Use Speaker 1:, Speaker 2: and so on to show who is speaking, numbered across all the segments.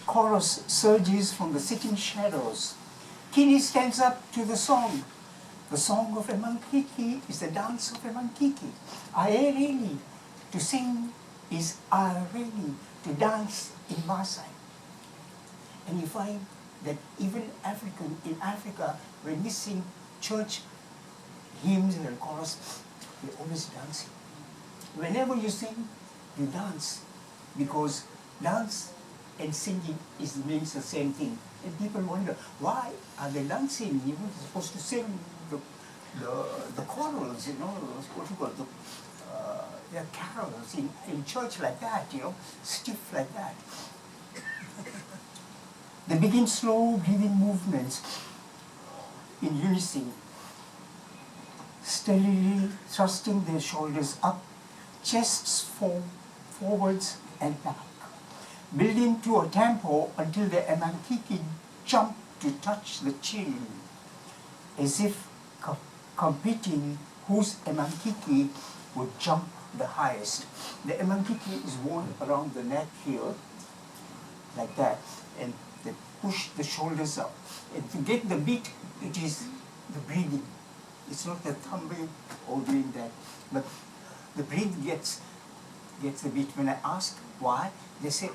Speaker 1: chorus surges from the sitting shadows. Kini stands up to the song. The song of a mankiki is the dance of a mankiki. Aereli, to sing is aereli, to dance in Maasai. And you find that even in Africa, when we sing church hymns and chorus, we're always dancing. Whenever you sing, you dance, because dance and singing means the same thing. And people wonder, why are they dancing? You know, they're supposed to sing the chorals, you know, what you call the carols in church like that, you know, stiff like that. They begin slow breathing movements in unison, steadily thrusting their shoulders up, chests forwards and back, building to a tempo until the emankiki jump to touch the chin, as if competing whose emankiki would jump the highest. The emankiki is worn around the neck here, like that, and they push the shoulders up. And to get the beat, it is the breathing. It's not the thumbing or doing that, but the breath gets the beat. When I ask why, they say,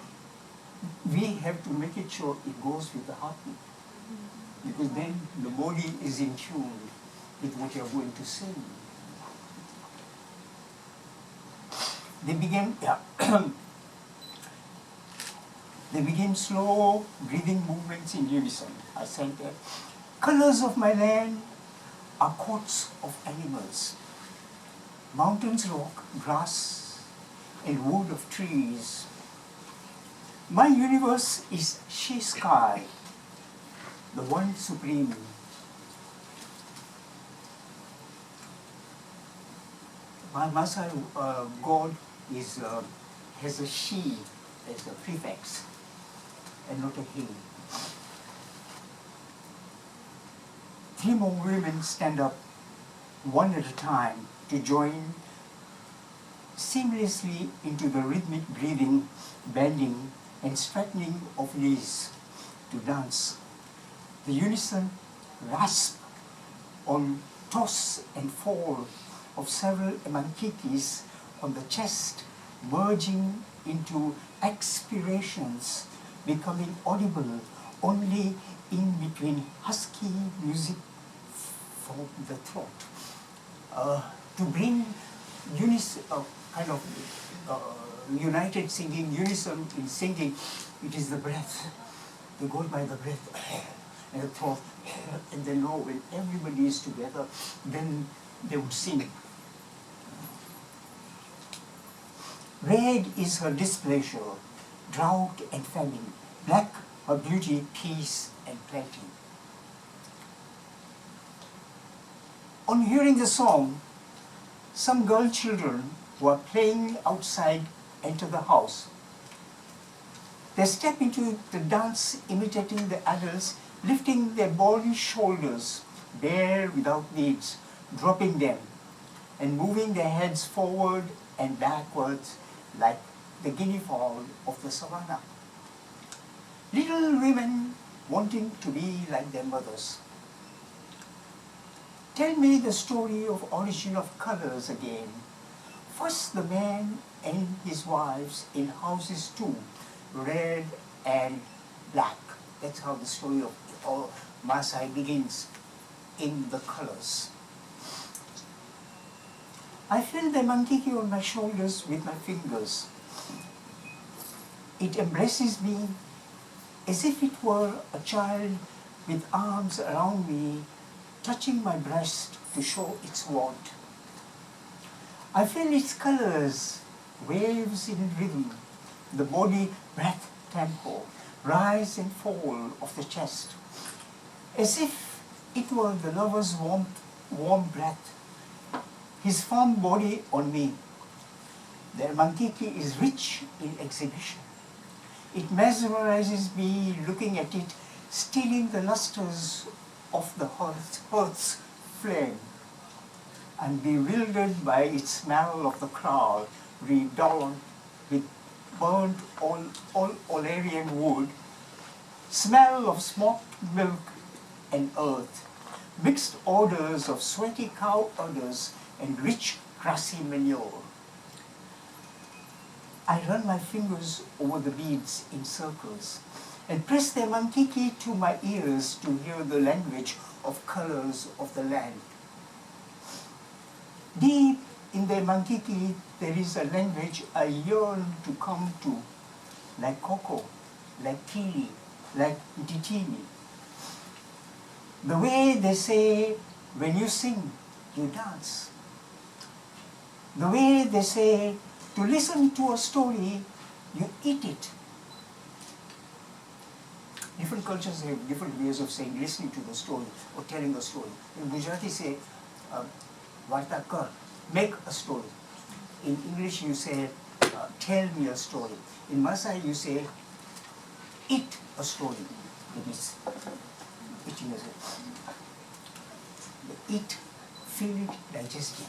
Speaker 1: we have to make it sure it goes with the heartbeat, because then the body is in tune with what you're going to sing. They begin, they begin slow breathing movements in unison. I said that. Colors of my land are coats of animals. Mountains, rock, grass, and wood of trees. My universe is she sky, the one supreme. My Maasai god has a she as a prefix and not a he. 3 more women stand up, one at a time, to join seamlessly into the rhythmic breathing, bending, and straightening of knees to dance. The unison rasp on toss and fall of several emankikis on the chest, merging into expirations, becoming audible only in between husky music from the throat. To bring kind of united singing, unison in singing, it is the breath. They go by the breath and the throat, and they know when everybody is together, then they would sing. Red is her displeasure, drought and famine. Black, her beauty, peace and plenty. On hearing the song, some girl children who are playing outside enter the house. They step into the dance imitating the adults, lifting their bony shoulders, bare without beads, dropping them, and moving their heads forward and backwards like the guinea fowl of the savannah. Little women wanting to be like their mothers. Tell me the story of origin of colors again. First the man and his wives in houses too, red and black. That's how the story of Maasai begins, in the colors. I feel the mankiki on my shoulders with my fingers. It embraces me as if it were a child with arms around me, touching my breast to show its want. I feel its colors, waves in rhythm, the body breath tempo, rise and fall of the chest, as if it were the lover's warm breath, his firm body on me. The mankiki is rich in exhibition. It mesmerizes me looking at it, stealing the lusters of the hearth's flame. I'm bewildered by its smell of the crowd, redolent with burnt Olarian wood, smell of smoked milk and earth, mixed odors of sweaty cow udders and rich grassy manure. I run my fingers over the beads in circles and press their mankiki to my ears to hear the language of colors of the land. Deep in their mankiki, there is a language I yearn to come to, like Koko, like Kili, like Ditini. The way they say, when you sing, you dance. The way they say, to listen to a story, you eat it. Different cultures have different ways of saying listening to the story or telling a story. In Gujarati say, Varta kar, make a story. In English you say, tell me a story. In Maasai you say, eat a story. It is eating as a eat, feel it, digest it.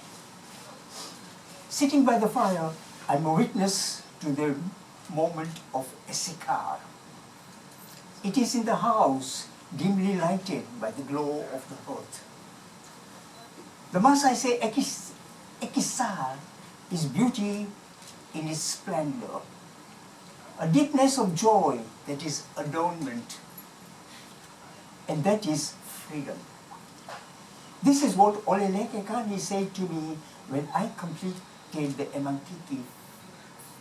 Speaker 1: Sitting by the fire, I'm a witness to the moment of esikar. It is in the house, dimly lighted by the glow of the hearth. The Maasai say ekisar is beauty in its splendor, a deepness of joy that is adornment, and that is freedom. This is what Oleleke Kani said to me when I completed the emankiki,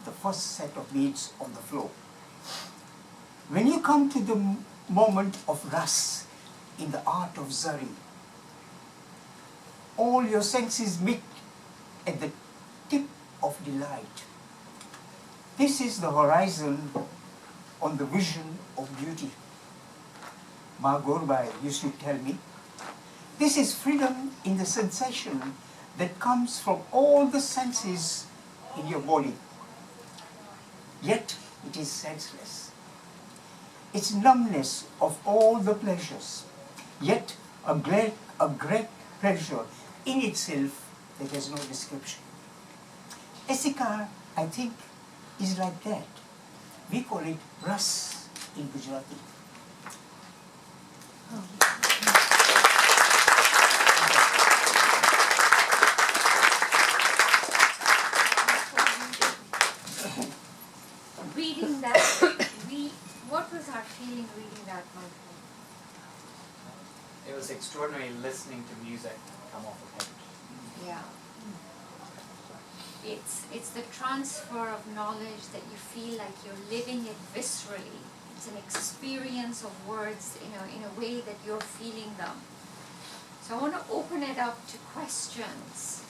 Speaker 1: the first set of beads on the floor. When you come to the moment of ras in the art of zari, all your senses meet at the tip of delight. This is the horizon on the vision of beauty. Ma Gorbai used to tell me, this is freedom in the sensation that comes from all the senses in your body. Yet it is senseless. It's numbness of all the pleasures, yet a great pleasure in itself that has no description. Esikar, I think, is like that. We call it ras in Gujarati.
Speaker 2: Reading that, what was our feeling reading that poetry?
Speaker 3: It was extraordinary listening to music come off the page.
Speaker 2: Yeah. It's the transfer of knowledge that you feel like you're living it viscerally. It's an experience of words, in a way that you're feeling them. So I want to open it up to questions.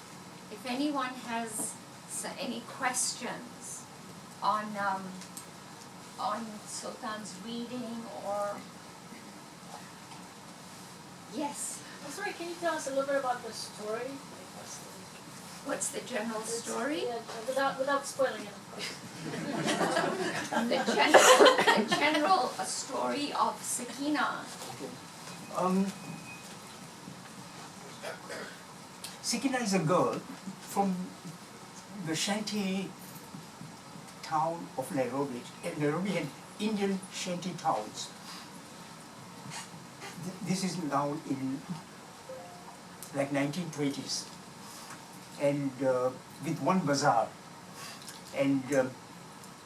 Speaker 2: If anyone has any questions on Sultan's reading or yes.
Speaker 4: I'm sorry, can you tell us a little bit about the story?
Speaker 2: What's the general story?
Speaker 4: Yeah, without spoiling it, of course.
Speaker 2: The general story of Sakina.
Speaker 1: Sakina is a girl from the shanty town of Nairobi. Nairobi had Indian shanty towns. This is now in like 1920s, and with one bazaar. And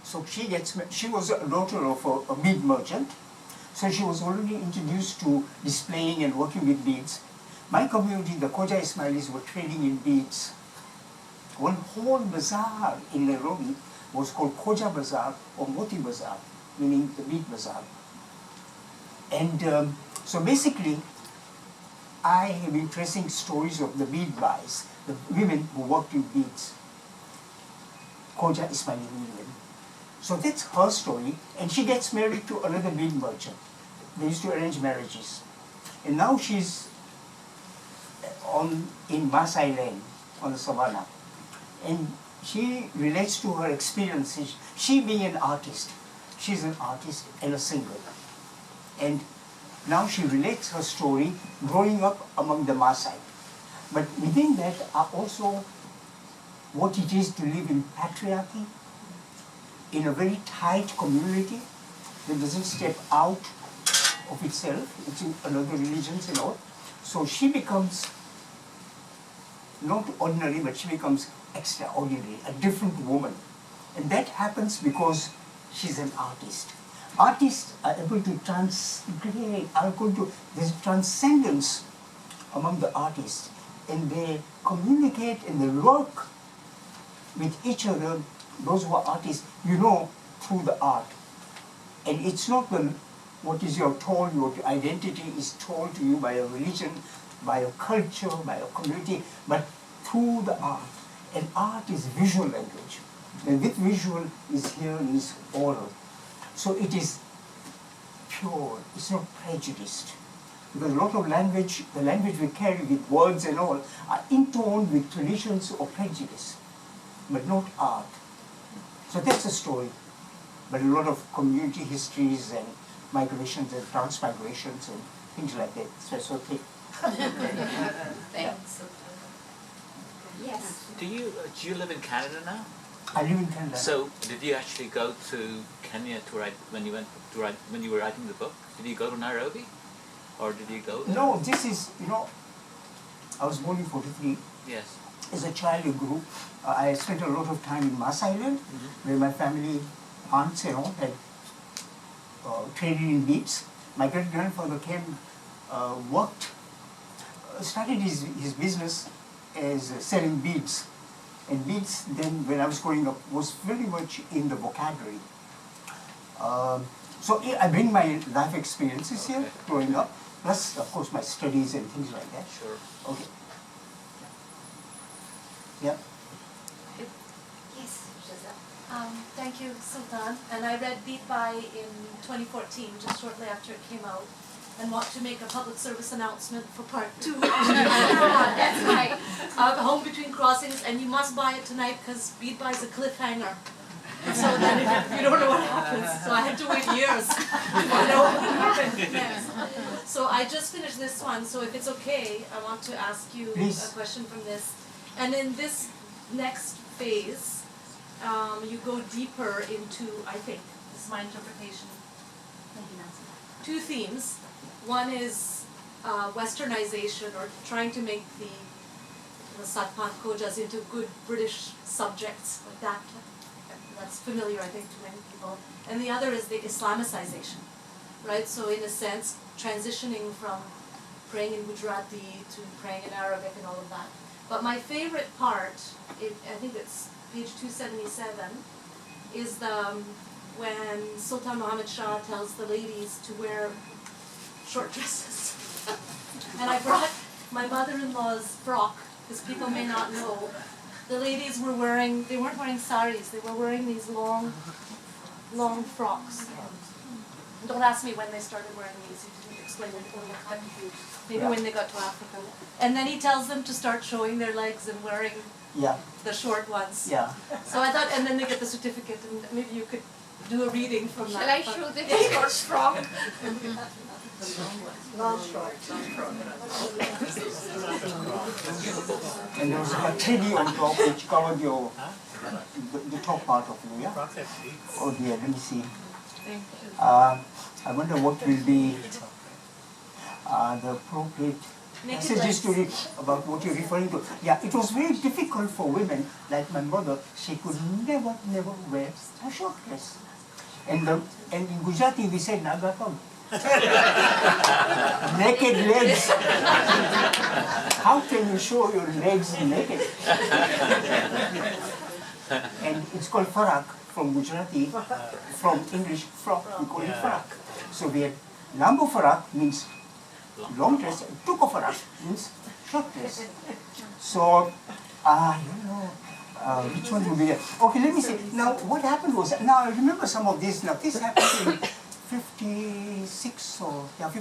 Speaker 1: so she was a daughter of a bead merchant, so she was already introduced to displaying and working with beads. My community, the Koja Ismailis, were trading in beads. One whole bazaar in Nairobi was called Koja Bazaar or Moti Bazaar, meaning the bead bazaar. And so basically, I have been tracing stories of the Bead Bais, the women who worked with beads, Koja Ismaili women. So that's her story, and she gets married to another bead merchant. They used to arrange marriages. And now she's in Maasai land, on the savannah. And she relates to her experiences. She being an artist, she's an artist and a singer. And now she relates her story growing up among the Maasai. But within that are also what it is to live in patriarchy, in a very tight community that doesn't step out of itself. It's in another religions and all. So she becomes not ordinary, but she becomes extraordinary, a different woman. And that happens because she's an artist. Artists are able to transgrade, there's transcendence among the artists, and they communicate and they work with each other, those who are artists, through the art. And it's not what is your told, your identity is told to you by a religion, by a culture, by a community, but through the art. And art is visual language. And with visual is oral. So it is pure, it's not prejudiced. Because a lot of language, the language we carry with words and all, are intoned with traditions or prejudice, but not art. So that's a story. But a lot of community histories and migrations and transmigrations and things like that. So it's okay.
Speaker 2: Thanks. Yes.
Speaker 5: Do you live in Canada now?
Speaker 1: I live in Canada.
Speaker 5: So did you actually go to Kenya to write when you were writing the book? Did you go to Nairobi, or did you go there?
Speaker 1: No, this is, I was born in 43.
Speaker 5: Yes.
Speaker 1: As a child, I grew. I spent a lot of time in Mas Island, where my family, aunts and all, had traded in beads. My great-grandfather came, worked, started his business as selling beads. And beads, then, when I was growing up, was very much in the vocabulary. So I bring my life experiences here, growing up, plus, of course, my studies and things like that.
Speaker 5: Sure.
Speaker 1: Okay. Yeah.
Speaker 2: Yes.
Speaker 6: Thank you, Sultan. And I read Bead Bai in 2014, just shortly after it came out, and want to make a public service announcement for part 2.
Speaker 2: That's right.
Speaker 6: Home Between Crossings, and you must buy it tonight because Bead Bai is a cliffhanger. So then you don't know what happens. So I had to wait years to know what happened next. So I just finished this one, so if it's okay, I want to ask you
Speaker 1: Please.
Speaker 6: a question from this. And in this next phase, you go deeper into, I think, this is my interpretation, two themes. One is westernization, or trying to make the Satpan Kojas into good British subjects, like that. That's familiar, I think, to many people. And the other is the Islamicization, right? So in a sense, transitioning from praying in Gujarati to praying in Arabic and all of that. But my favorite part, I think it's page 277, is when Sultan Muhammad Shah tells the ladies to wear short dresses. And I brought my mother-in-law's frock, because people may not know. The ladies they weren't wearing saris, they were wearing these long frocks. Don't ask me when they started wearing these, he didn't explain it. Maybe when they got to Africa. And then he tells them to start showing their legs and wearing the short ones.
Speaker 1: Yeah.
Speaker 6: So I thought, and then they get the certificate, and maybe you could do a reading from that.
Speaker 2: Shall I show the short frock?
Speaker 1: And there was a teddy on top which covered the top part of you, yeah? Oh dear, let me see. I wonder what will be the appropriate messages to read about what you're referring to. Yeah, it was very difficult for women, like my mother, she could never wear a short dress. And in Gujarati we say nagatam. Naked legs. How can you show your legs naked? And it's called farak from Gujarati, from English frock, we call it farak. So we had lambu farak means long dress, and tuko farak means short dress. So, which one would be there? Okay, let me see. Now, what happened was, now I remember some of this. Now, this happened in 56 at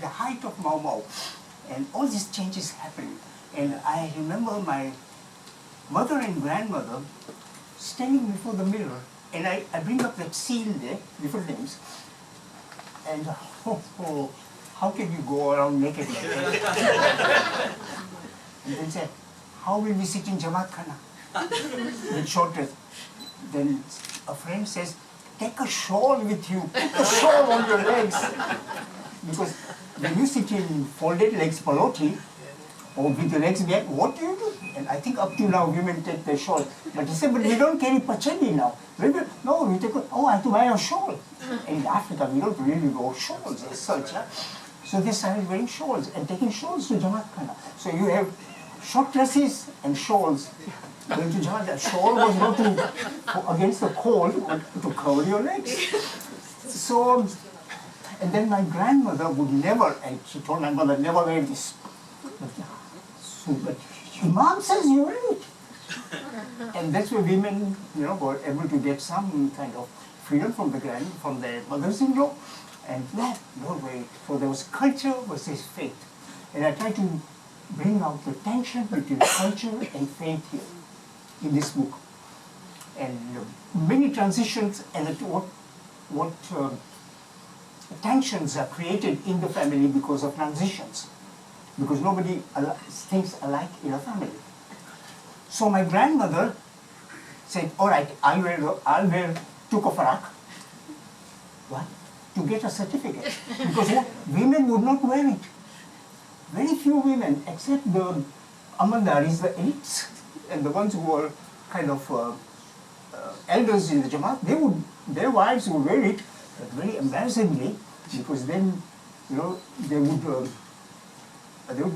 Speaker 1: the height of Mau Mau. And all these changes happened. And I remember my mother and grandmother standing before the mirror. And I bring up that scene there, different names. And how can you go around naked like that? And then say, how will we sit in Jamaat Khana? With short dress. Then a friend says, take a shawl with you, put a shawl on your legs. because when you sit in folded legs paloti, or with the legs back, what do you do? And I think up to now women take their shawl. But he said, but we don't carry pachadi now. No, we take, I have to buy a shawl. In Africa, we don't really wear shawls as such. Huh? So they started wearing shawls and taking shawls to Jamaat Khana. So you have short dresses and shawls going to Jamaat. The shawl was not to, against the cold, but to cover your legs. So, and then my grandmother would never, and she told my mother, never wear this. But Imam says you wear it. And that's where women, were able to get some kind of freedom from their mothers-in-law, and no way. So there was culture versus faith. And I try to bring out the tension between culture and faith here in this book. And many transitions and what tensions are created in the family because of transitions. Because nobody thinks alike in a family. So my grandmother said, all right, I'll wear tukofarak. What? To get a certificate. Because women would not wear it. Very few women, except the amaldaris, the elites, and the ones who were kind of elders in the Jamaat, their wives would wear it, but very embarrassingly, because then, they would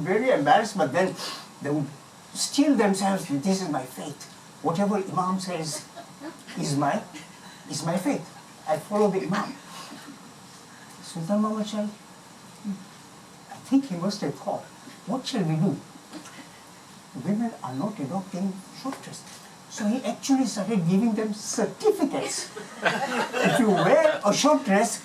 Speaker 1: be very embarrassed, but then they would steel themselves, this is my faith. Whatever Imam says is my faith. I follow the Imam. Sultan Somejee, I think he must have thought, what shall we do? Women are not adopting short dress. So he actually started giving them certificates. If you wear a short dress,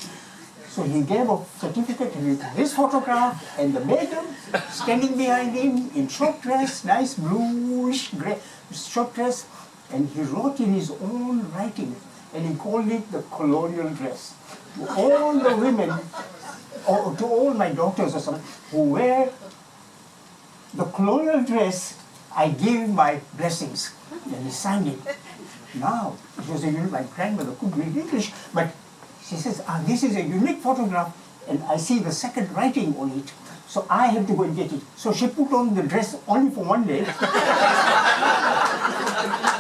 Speaker 1: so he gave a certificate with his photograph and the begum standing behind him in short dress, nice bluish gray short dress, and he wrote in his own writing, and he called it the colonial dress. To all the women, or to all my daughters or something, who wear the colonial dress, I give my blessings. And he signed it. Now, it was my grandmother could read English, but she says, this is a unique photograph, and I see the second writing on it, so I have to go and get it. So she put on the dress only for one day.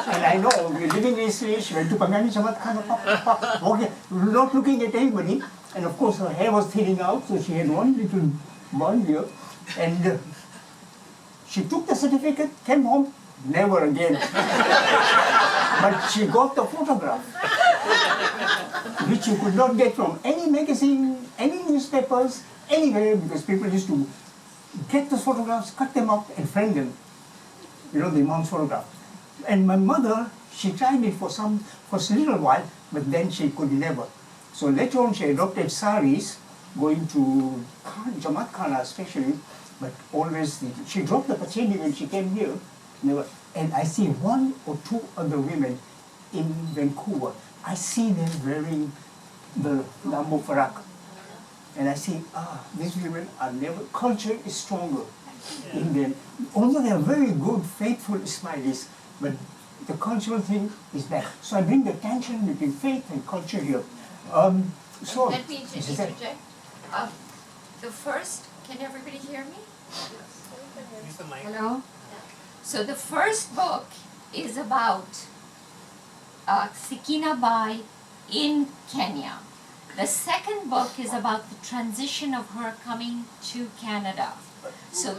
Speaker 1: And I know, we're living in Israel, she went to Pangani Jamaat Khana, walking, not looking at anybody, and of course her hair was thinning out, so she had one little bun here, and she took the certificate, came home, never again. But she got the photograph, which you could not get from any magazine, any newspapers, anywhere, because people used to get the photographs, cut them up, and frame them. The Imam's photograph. And my mother, she tried it for a little while, but then she could never. So later on, she adopted saris, going to Jamaat Khana especially, but always, she dropped the pachedi when she came here, never. And I see one or two other women in Vancouver. I see them wearing the Lambo Farak. And I see, these women are never, culture is stronger in them. Although they are very good, faithful Ismailis, but the cultural thing is back. So I bring the tension between faith and culture here.
Speaker 2: Let me interject. The first, can everybody hear me?
Speaker 3: Use the mic.
Speaker 2: Hello? So the first book is about Bead Bai in Kenya. The second book is about the transition of her coming to Canada. So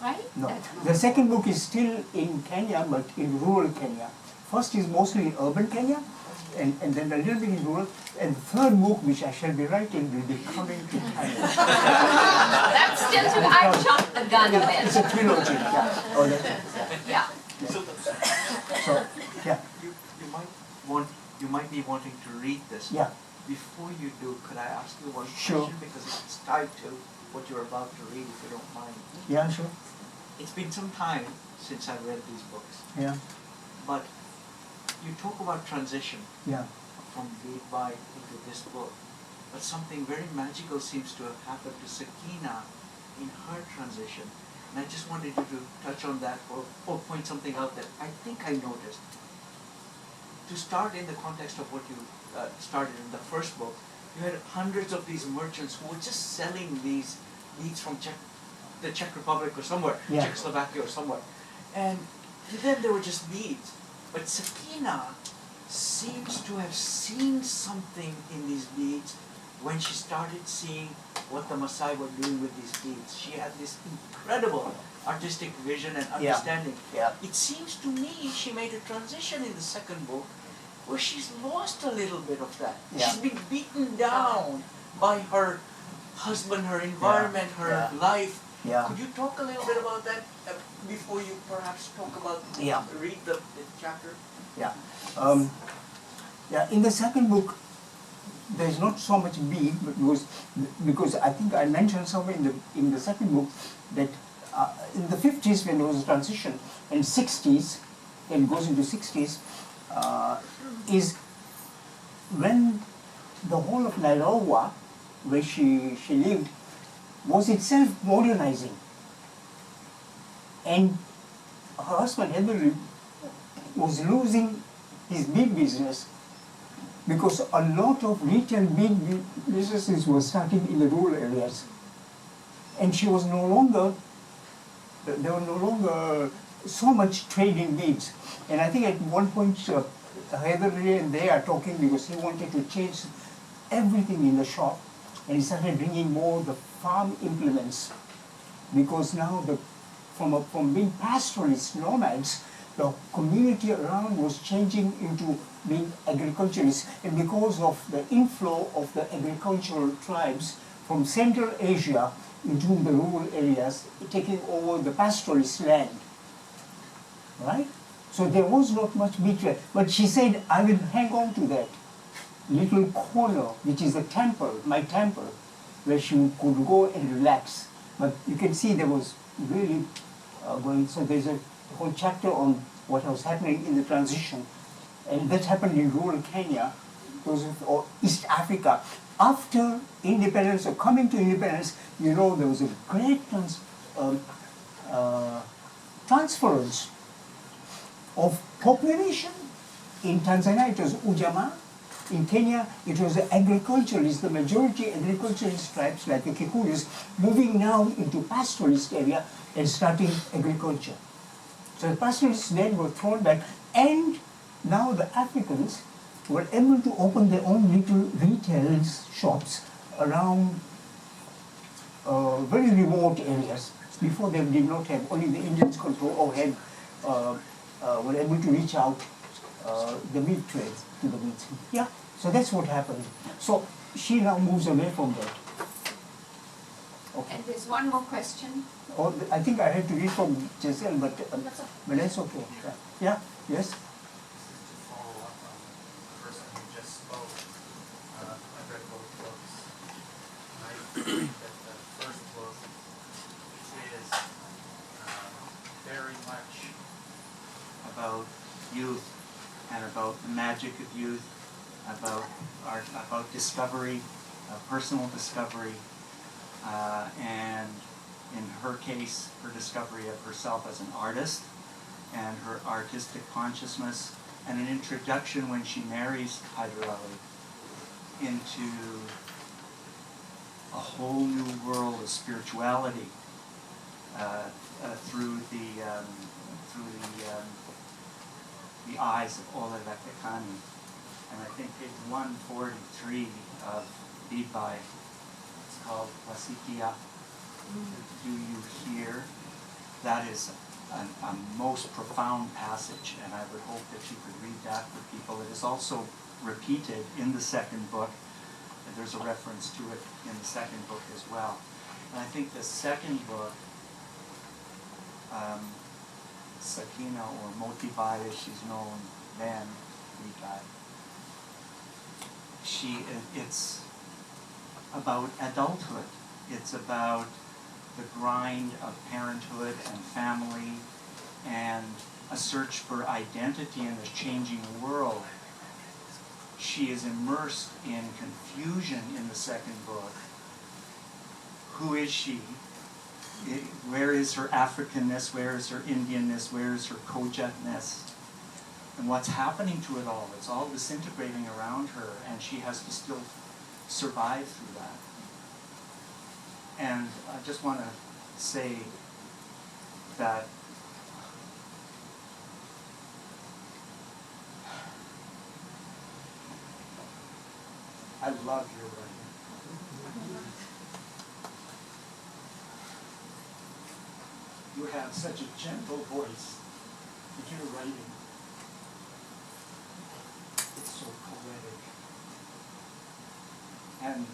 Speaker 2: right?
Speaker 1: No, the second book is still in Kenya, but in rural Kenya. First is mostly in urban Kenya, and then a little bit in rural. And the third book, which I shall be writing, will be coming to Canada.
Speaker 2: That's still too, I jumped the gun a bit.
Speaker 1: It's a trilogy, yeah. Oh, that's,
Speaker 2: Yeah.
Speaker 1: So, yeah,
Speaker 7: you might be wanting to read this.
Speaker 1: yeah,
Speaker 7: Before you do, could I ask you one
Speaker 1: Sure.
Speaker 7: question? Because it's tied to what you're about to read, if you don't mind.
Speaker 1: yeah, sure,
Speaker 7: It's been some time since I've read these books,
Speaker 1: yeah,
Speaker 7: but you talk about transition
Speaker 1: yeah.
Speaker 7: from Bead Bai into this book, but something very magical seems to have happened to Sakina in her transition. And I just wanted you to touch on that or point something out that I think I noticed. To start in the context of what you started in the first book, you had hundreds of these merchants who were just selling these beads from the Czech Republic or somewhere,
Speaker 1: Yeah.
Speaker 7: Czechoslovakia or somewhere. And to them they were just beads. But Sakina seems to have seen something in these beads when she started seeing what the Maasai were doing with these beads. She had this incredible artistic vision and understanding.
Speaker 1: Yeah.
Speaker 7: It seems to me she made a transition in the second book where she's lost a little bit of that.
Speaker 1: Yeah.
Speaker 7: She's been beaten down by her husband, her environment, her
Speaker 1: Yeah.
Speaker 7: life.
Speaker 1: Yeah.
Speaker 7: Could you talk a little bit about that before you perhaps talk about,
Speaker 1: Yeah.
Speaker 7: read the chapter?
Speaker 1: Yeah. In the second book, there's not so much bead, but because I think I mentioned somewhere in the second book that in the 50s when there was a transition, and 60s, and goes into 60s, is when the whole of Nicaragua, where she lived, was itself modernizing. And her husband, Henry, was losing his bead business because a lot of retail bead businesses were starting in the rural areas. And she was no longer, there were no longer so much trade in beads. And I think at one point, Heather and they are talking because he wanted to change everything in the shop. And he started bringing more the farm implements because now from being pastoralists, nomads, the community around was changing into being agriculturists, and because of the inflow of the agricultural tribes from Central Asia into the rural areas, taking over the pastoralist land, right? So there was not much bead trade, but she said, I will hang on to that little corner, which is the temple, my temple, where she could go and relax. But you can see there was really going, so there's a whole chapter on what was happening in the transition. And that happened in rural Kenya, or East Africa. After independence, or coming to independence, you know, there was a great transference of population. In Tanzania, it was Ujamaa. In Kenya, it was the agriculturalists, the majority agriculturalist tribes like the Kikuyus, moving now into pastoralist area and starting agriculture. So the pastoralists then were thrown back, and now the Africans were able to open their own little retail shops around very remote areas. Before they did not have, only the Indians control or had, were able to reach out the meat trade to the meat. Yeah, so that's what happened. So she now moves away from that. Okay.
Speaker 2: And there's one more question.
Speaker 1: Oh, I think I had to read from Giselle, but that's okay. Yeah, yes?
Speaker 8: To follow up on the person who just spoke, I've read both books. And I think that the first book is very much
Speaker 7: About youth and about the magic of youth, about art, about discovery, personal discovery, and in her case, her discovery of herself as an artist and her artistic consciousness, and an introduction when she marries Hyder Ali into a whole new world of spirituality through the eyes of Ola Lekekani. And I think page 143 of Bead Bai, it's called Wasikia, Do You Hear? That is a most profound passage, and I would hope that you could read that for people. It is also repeated in the second book. There's a reference to it in the second book as well. And I think the second book, Sakina, or Moti Bai as she's known then, Bead Bai, it's about adulthood. It's about the grind of parenthood and family and a search for identity in this changing world. She is immersed in confusion in the second book. Who is she? Where is her Africanness? Where is her Indianness? Where is her Kojatness? And what's happening to it all? It's all disintegrating around her, and she has to still
Speaker 1: survive through that. And I just want to say that I love your writing. You have such a gentle voice with your writing. It's so poetic. And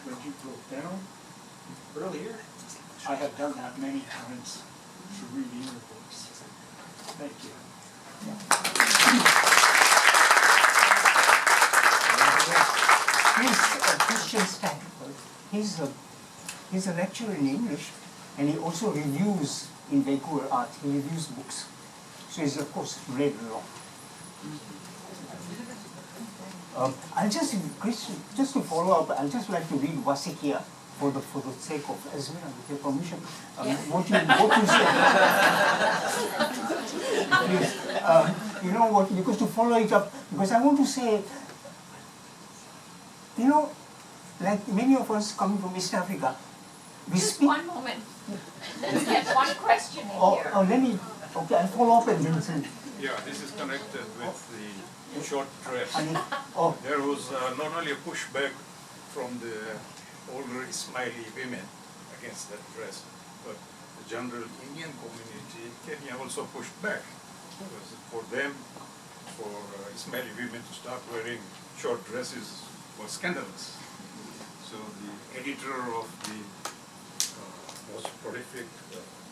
Speaker 1: when you broke down earlier, I have done that many times through reading your books. Thank you. He's Christian Stanford. He's a lecturer in English, and he also reviews in Vancouver Art. He reviews books. So he's, of course, read a lot. I'll just to follow up, I'll just like to read Vasikia for the sake of Ezra, with your permission. What you said. Please, you know what? Because to follow it up, because I want to say, you know, like many of us coming from East Africa, we
Speaker 2: Just
Speaker 1: speak.
Speaker 2: one moment. Let's get one question in here.
Speaker 1: Let me. Okay, I'll follow up and then say.
Speaker 9: Yeah, this is connected with the short dress.
Speaker 1: Oh,
Speaker 9: There was not only a pushback from the older Ismaili women against that dress, but the general Indian community in Kenya also pushed back. Because for them, for Ismaili women to start wearing short dresses was scandalous. So the editor of the most prolific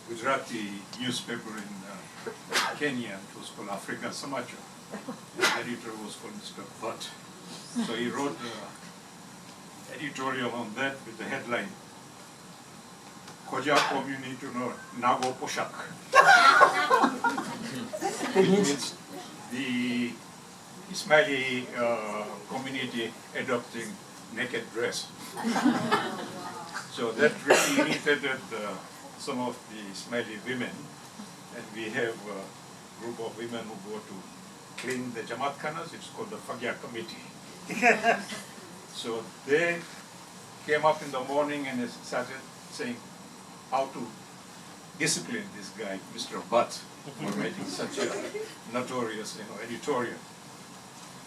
Speaker 9: Gujarati newspaper in Kenya, it was called African Somejee. The editor was called Mr. Butt. So he wrote an editorial on that with the headline, Koja community no Nago Poshak. Which means the Ismaili community adopting naked dress. So that really irritated some of the Ismaili women, and we have a group of women who go to clean the Jamaat Khanas. It's called the Fagya Committee. So they came up in the morning and they started saying how to discipline this guy, Mr. Butt, for writing such a notorious, editorial.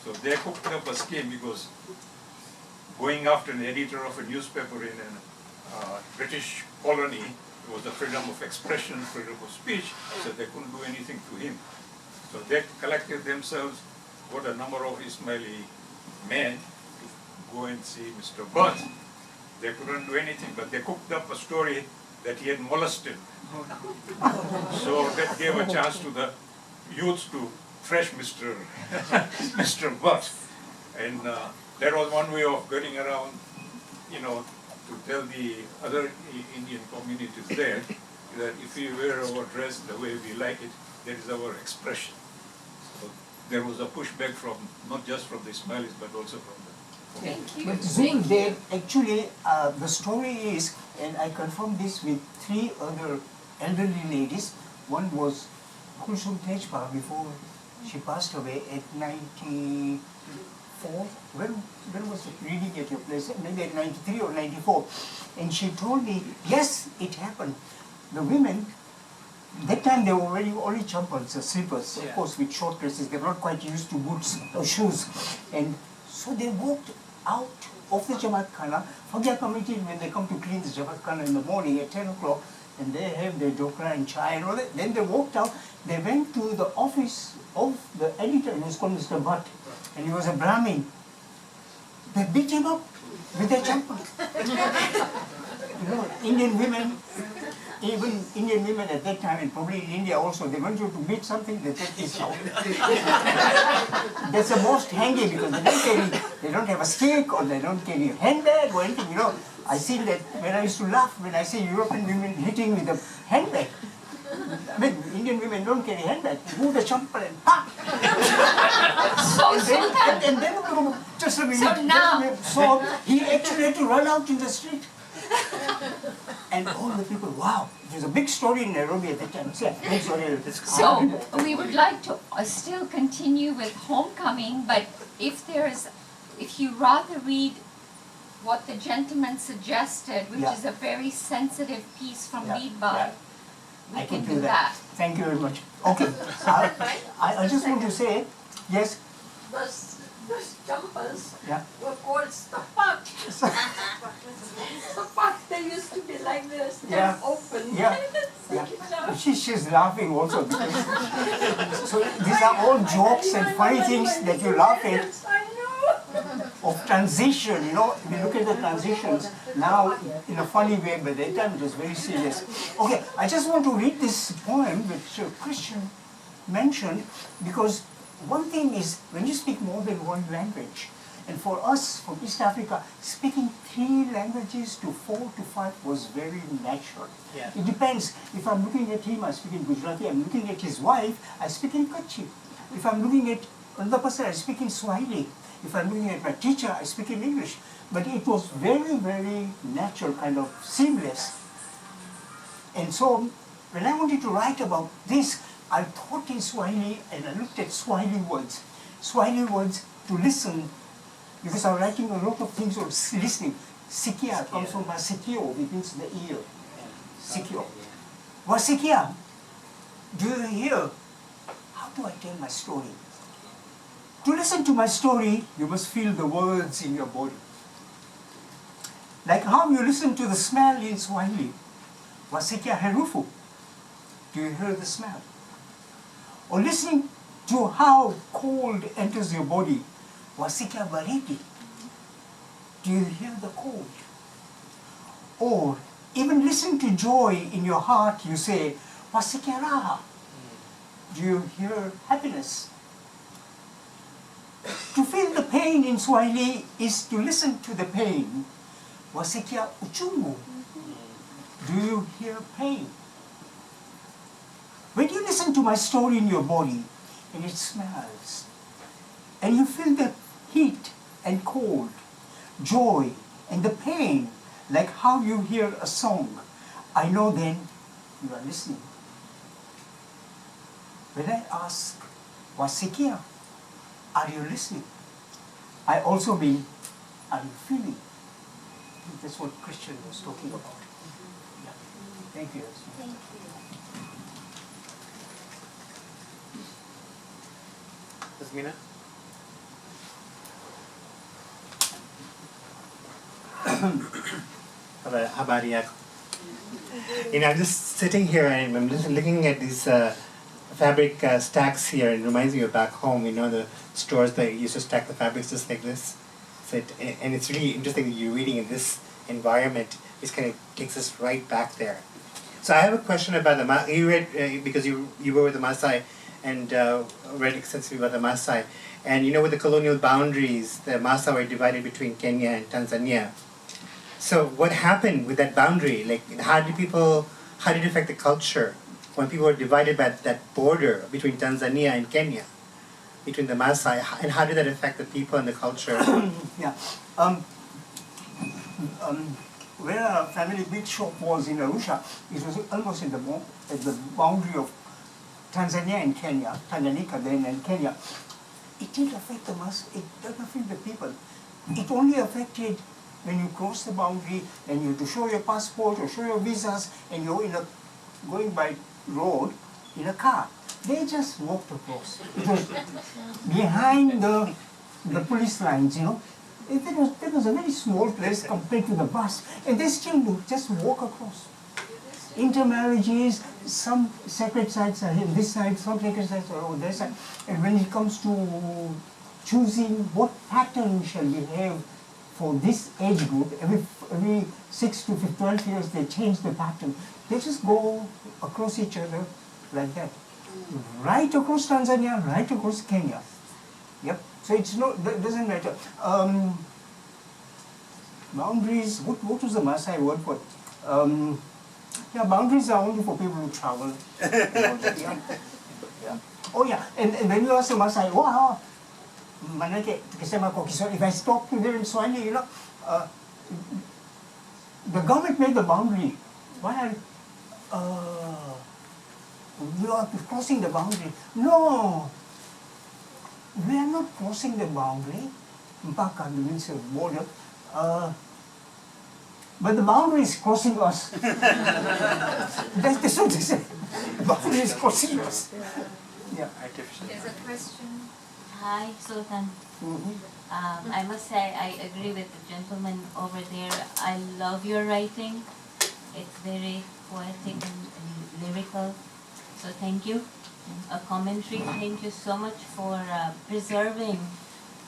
Speaker 9: So they cooked up a scheme because going after an editor of a newspaper in a British colony was the freedom of expression, freedom of speech, so they couldn't do anything to him. So they collected themselves, got a number of Ismaili men to go and see Mr. Butt. They couldn't do anything, but they cooked up a story that he had molested. So that gave a chance to the youth to thrash Mr. Mr. Butt. And that was one way of getting around, to tell the other Indian communities there that if we wear our dress the way we like it, that is our expression. So there was a pushback from, not just from the Ismailis, but also from the
Speaker 2: Thank you.
Speaker 1: but Zoom, there actually the story is, and I confirmed this with 3 other elderly ladies. One was Sultan Somejee before she passed away at 94. When was the reading at your place? Maybe at 93 or 94. And she told me, yes, it happened. The women, that time they were wearing only champals, slippers, of course, with short dresses. They were not quite used to boots or shoes. And so they walked out of the Jamaat Khana. Fagya committee, when they come to clean the Jamaat Khana in the morning at 10 o'clock, and they have their dokra and chai and all that. Then they walked out. They went to the office of the editor, who was called Mr. Bhatt, and he was a Brahmin. They beat him up with their champal. Indian women, even Indian women at that time, and probably in India also, they want you to beat something, they take this out. That's the most handy because they don't have a stick or they don't carry a handbag or anything, I see that when I used to laugh when I see European women hitting with a handbag. I mean, Indian women don't carry handbag. They move the champal and pop. and then just a minute.
Speaker 2: So now.
Speaker 1: So he actually had to run out in the street. And all the people, wow, there's a big story in Nairobi at that time. So
Speaker 2: We would like to still continue with homecoming, but if there's if you rather read what the gentleman suggested, which
Speaker 1: Yeah.
Speaker 2: is a very sensitive piece from
Speaker 1: Yeah,
Speaker 2: Bead Bai,
Speaker 1: yeah.
Speaker 2: we
Speaker 1: I
Speaker 2: can
Speaker 1: can
Speaker 2: do that.
Speaker 1: Thank you very much. Okay, I just want to say, yes,
Speaker 10: Those jumpers
Speaker 1: yeah.
Speaker 10: were called stapak. Stapak, they used to be like this,
Speaker 1: Yeah.
Speaker 10: open.
Speaker 1: Yeah. Yeah. She's laughing also because so these are all jokes and funny things that you laugh at
Speaker 10: I know.
Speaker 1: of transition, you know, we look at the transitions now in a funny way, but that time it was very serious. Okay, I just want to read this poem which Christian mentioned, because one thing is when you speak more than one language, and for us from East Africa, speaking 3 languages to 4 to 5 was very natural.
Speaker 3: Yeah.
Speaker 1: It depends. If I'm looking at him, I speak in Gujarati. I'm looking at his wife, I speak in Kutchi. If I'm looking at another person, I speak in Swahili. If I'm looking at my teacher, I speak in English. But it was very, very natural, kind of seamless. And so when I wanted to write about this, I thought in Swahili and I looked at Swahili words to listen, because I'm writing a lot of things on listening. Sikia comes from Sikio, which means the ear. Sikio. Wasikia, do you hear? How do I tell my story? To listen to my story, you must feel the words in your body. Like how you listen to the smell in Swahili. Wasikia harufu. Do you hear the smell? Or listening to how cold enters your body. Wasikia baridi. Do you hear the cold? Or even listening to joy in your heart, you say, Wasikia raha. Do you hear happiness? To feel the pain in Swahili is to listen to the pain. Wasikia uchungu. Do you hear pain? When you listen to my story in your body, and it smells, and you feel the heat and cold, joy and the pain, like how you hear a song, I know then you are listening. When I ask, Wasikia, are you listening? I also mean, are you feeling? That's what Christian was talking about. Yeah. Thank you.
Speaker 2: Thank you.
Speaker 3: Yasmina?
Speaker 8: Habari. I'm just sitting here and I'm just looking at these fabric stacks here. It reminds me of back home, the stores that used to stack the fabrics just like this. And it's really interesting that you're reading in this environment. It kind of takes us right back there. So I have a question about you read, because you were with the Maasai and read extensively about the Maasai. And with the colonial boundaries, the Maasai were divided between Kenya and Tanzania. So what happened with that boundary? Like, how did it affect the culture when people were divided by that border between Tanzania and Kenya, between the Maasai, and how did that affect the people and the culture?
Speaker 1: Yeah. Where our family bead shop was in Arusha, it was almost at the boundary of Tanzania and Kenya, Tanganyika then and Kenya. It didn't affect the Maasai, it didn't affect the people. It only affected when you cross the boundary and you have to show your passport or show your visas and you're going by road in a car. They just walked across. It was behind the police lines, It was a very small place compared to the bus, and they still just walk across. Intermarriages, some sacred sites are in this side, some sacred sites are on this side. And when it comes to choosing what pattern shall we have for this age group, every 6 to 12 years they change the pattern. They just go across each other like that. Right across Tanzania, right across Kenya. Yep. So it doesn't matter. Boundaries, what was the Maasai word for it? Yeah, boundaries are only for people who travel. Yeah. Oh yeah, and when you ask the Maasai, wow, if I talk to them in Swahili, the government made the boundary. Why you are crossing the boundary. No, we are not crossing the boundary. Mpaka, the Minister of Border. But the boundary is crossing us. That's what they say. The boundary is crossing us. Yeah.
Speaker 2: There's a question.
Speaker 11: Hi, Sultan. I must say I agree with the gentleman over there. I love your writing. It's very poetic and lyrical. So thank you. A commentary. Thank you so much for preserving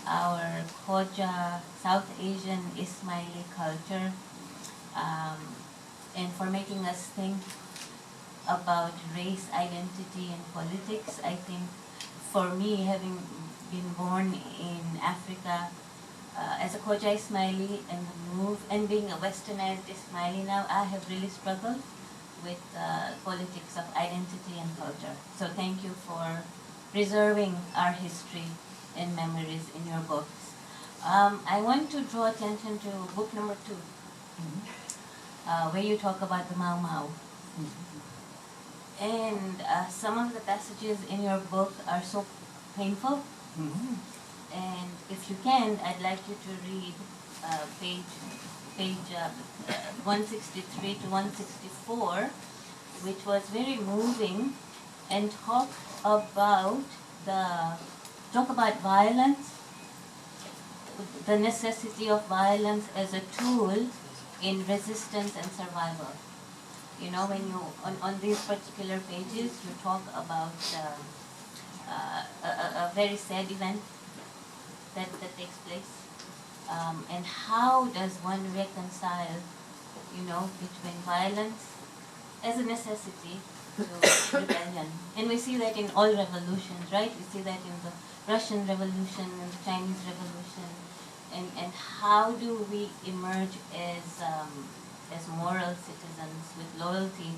Speaker 11: our Khoja South Asian Ismaili culture, and for making us think about race, identity, and politics. I think for me, having been born in Africa as a Khoja Ismaili and move and being a westernized Ismaili now, I have really struggled with politics of identity and culture. So thank you for preserving our history and memories in your books. I want to draw attention to book number 2, where you talk about the Mau Mau. And some of the passages in your book are so painful. And if you can, I'd like you to read page 163 to 164, which was very moving, and talk about violence, the necessity of violence as a tool in resistance and survival. You know, when you, on these particular pages, you talk about a very sad event that takes place. And how does one reconcile, you know, between violence as a necessity to rebellion? And we see that in all revolutions, right? We see that in the Russian Revolution and the Chinese Revolution. And how do we emerge as moral citizens with loyalty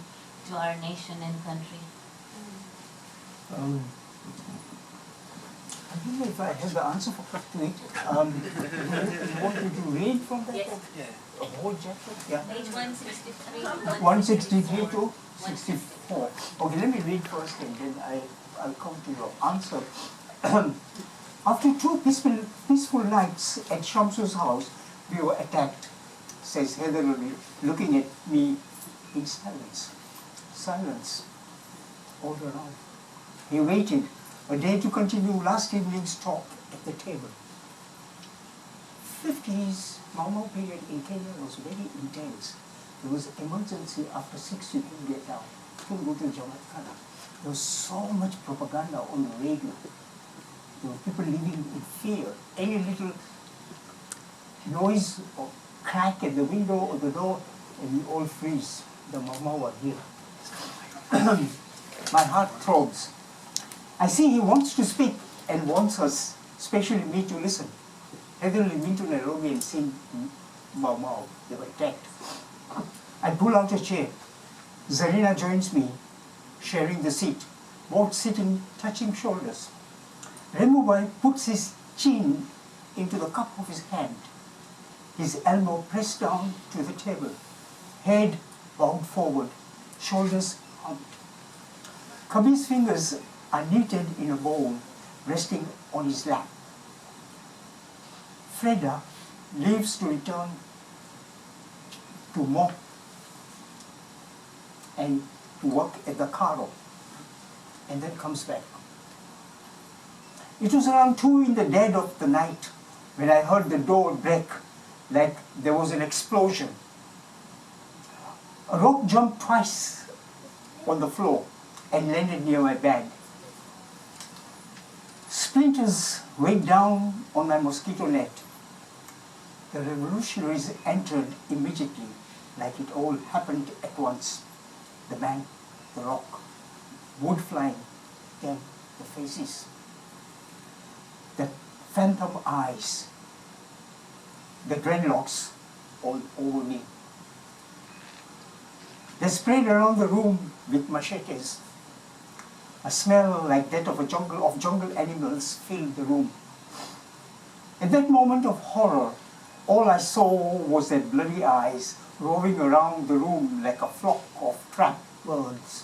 Speaker 11: to our nation and country?
Speaker 1: I don't know if I have the answer to it. You want me to read from that?
Speaker 11: Yes.
Speaker 1: A whole chapter? Yeah.
Speaker 11: Page 163.
Speaker 1: 163 to 64. Okay, let me read first and then I'll come to your answer. After 2 peaceful nights at Shamsu's house, we were attacked, says Heather, looking at me in silence. Silence all around. He waited a day to continue last evening's talk at the table. 50s Mau Mau period in Kenya was very intense. There was emergency after 6 you couldn't get down. Couldn't go to Jamatkana. There was so much propaganda on the radio. There were people living in fear. Any little noise or crack at the window or the door and we all freeze. The Mau Mau are here. My heart throbs. I see he wants to speak and wants us, especially me, to listen. Heather had been to Nairobi and seen Mau Mau. They were attacked. I pull out a chair. Zarina joins me, sharing the seat, both sitting, touching shoulders. Remu Bai puts his chin into the cup of his hand, his elbow pressed down to the table, head bowed forward, shoulders humped. Kabir's fingers are knitted in a bowl, resting on his lap. Freda leaves to return to mop and to work at the Karo, and then comes back. It was around 2 in the dead of the night when I heard the door break like there was an explosion. A rock jumped twice on the floor and landed near my bed. Splinters weighed down on my mosquito net. The revolutionaries entered immediately, like it all happened at once. The bang, the rock, wood flying, then the faces, the phantom eyes, the dreadlocks all over me. They spread around the room with machetes. A smell like that of jungle animals filled the room. At that moment of horror, all I saw was their bloody eyes roving around the room like a flock of trapped birds.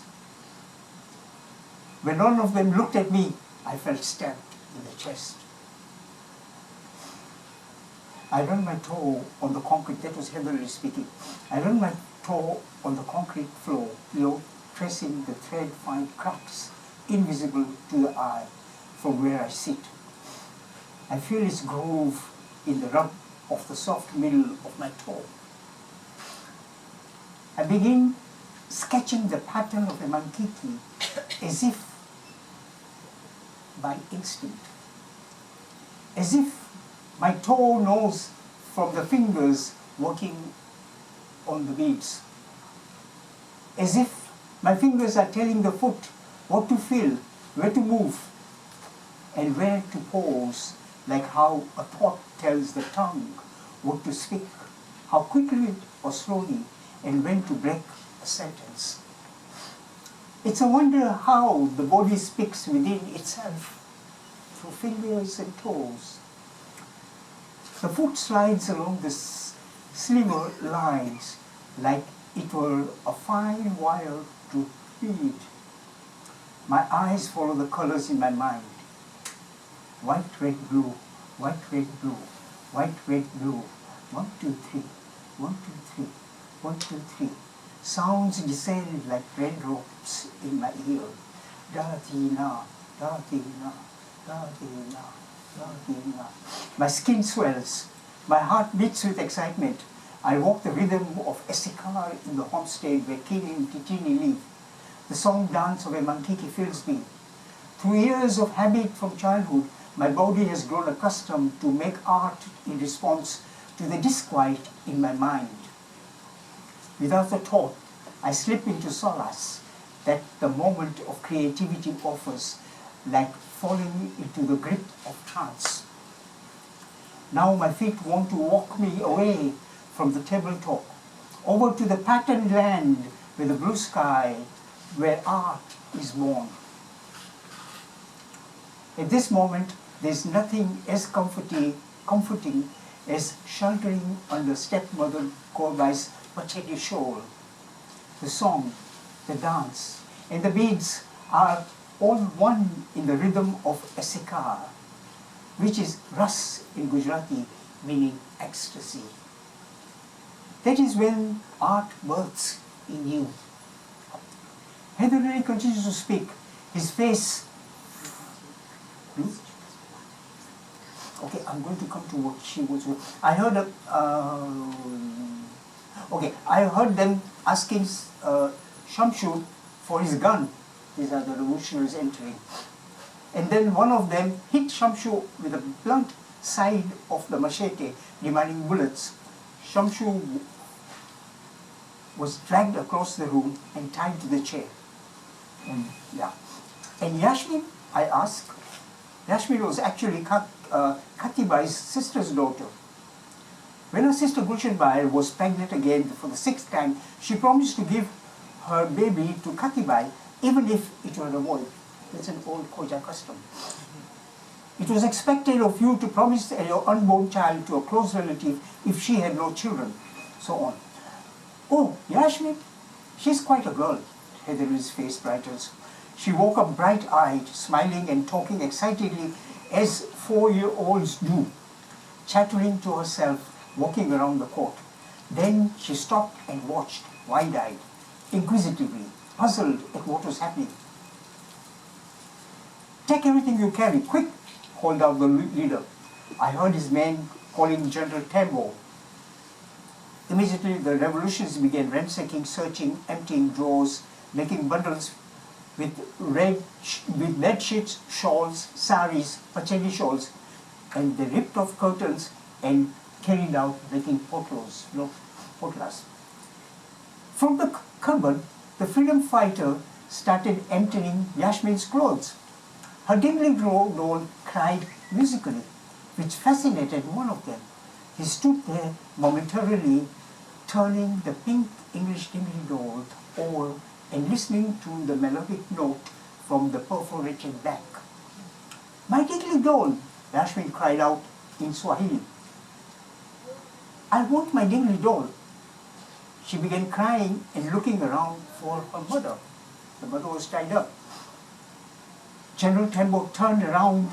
Speaker 1: When none of them looked at me, I felt stabbed in the chest. I run my toe on the concrete, that was heavily speaking. I run my toe on the concrete floor, tracing the thread-fine cracks invisible to the eye from where I sit. I feel its groove in the rub of the soft middle of my toe. I begin sketching the pattern of a mankiki as if by instinct. As if my toe knows from the fingers working on the beads. As if my fingers are telling the foot what to feel, where to move, and where to pause, like how a thought tells the tongue what to speak, how quickly or slowly, and when to break a sentence. It's a wonder how the body speaks within itself through fingers and toes. The foot slides along the slimmer lines like it were a fine wire to feed. My eyes follow the colors in my mind. White, red, blue, white, red, blue, white, red, blue. 1, 2, 3, 1, 2, 3, 1, 2, 3. Sounds descend like red ropes in my ear. Da-dee-na, da-dee-na, da-dee-na, da-dee-na. My skin swells. My heart beats with excitement. I walk the rhythm of Esikar in the homestead where Kini and Titini live. The song dance of a mankiki fills me. Through years of habit from childhood, my body has grown accustomed to make art in response to the disquiet in my mind. Without a thought, I slip into solace that the moment of creativity offers, like falling into the grip of trance. Now my feet want to walk me away from the tabletop, over to the patterned land with the blue sky, where art is born. At this moment, there's nothing as comforting as sheltering under stepmother Korbai's Pachedi shawl. The song, the dance, and the beads are all one in the rhythm of Esikar, which is ras in Gujarati, meaning ecstasy. That is when art births in you. Heather continues to speak. His face. Okay, I'm going to come to what she was. I heard I heard them asking Shamshu for his gun. These are the revolutionaries entering. And then one of them hit Shamshu with a blunt side of the machete, demanding bullets. Shamshu was dragged across the room and tied to the chair. And Yasmin, I asked, Yasmin was actually Kati Bai's sister's daughter. When her sister Gulshan Bai was pregnant again for the 6th time, she promised to give her baby to Kati Bai, even if it were a boy. That's an old Khoja custom. It was expected of you to promise your unborn child to a close relative if she had no children, so on. Oh, Yashmin, she's quite a girl. Heather's face brightens. She woke up bright-eyed, smiling and talking excitedly as 4-year-olds do, chattering to herself, walking around the court. Then she stopped and watched, wide-eyed, inquisitively, puzzled at what was happening. Take everything you carry, quick, called out the leader. I heard his men calling General Tembo. Immediately the revolutionists began ransacking, searching, emptying drawers, making bundles with bed sheets, shawls, saris, pachedi shawls, and they ripped off curtains and carried out making potlas. From the cupboard, the freedom fighter started emptying Yashmin's clothes. Her dingly doll cried musically, which fascinated one of them. He stood there momentarily, turning the pink English dingly doll over and listening to the melodic note from the perforated back. My dingly doll, Yashmin cried out in Swahili. I want my dingly doll. She began crying and looking around for her mother. The mother was tied up. General Tembo turned around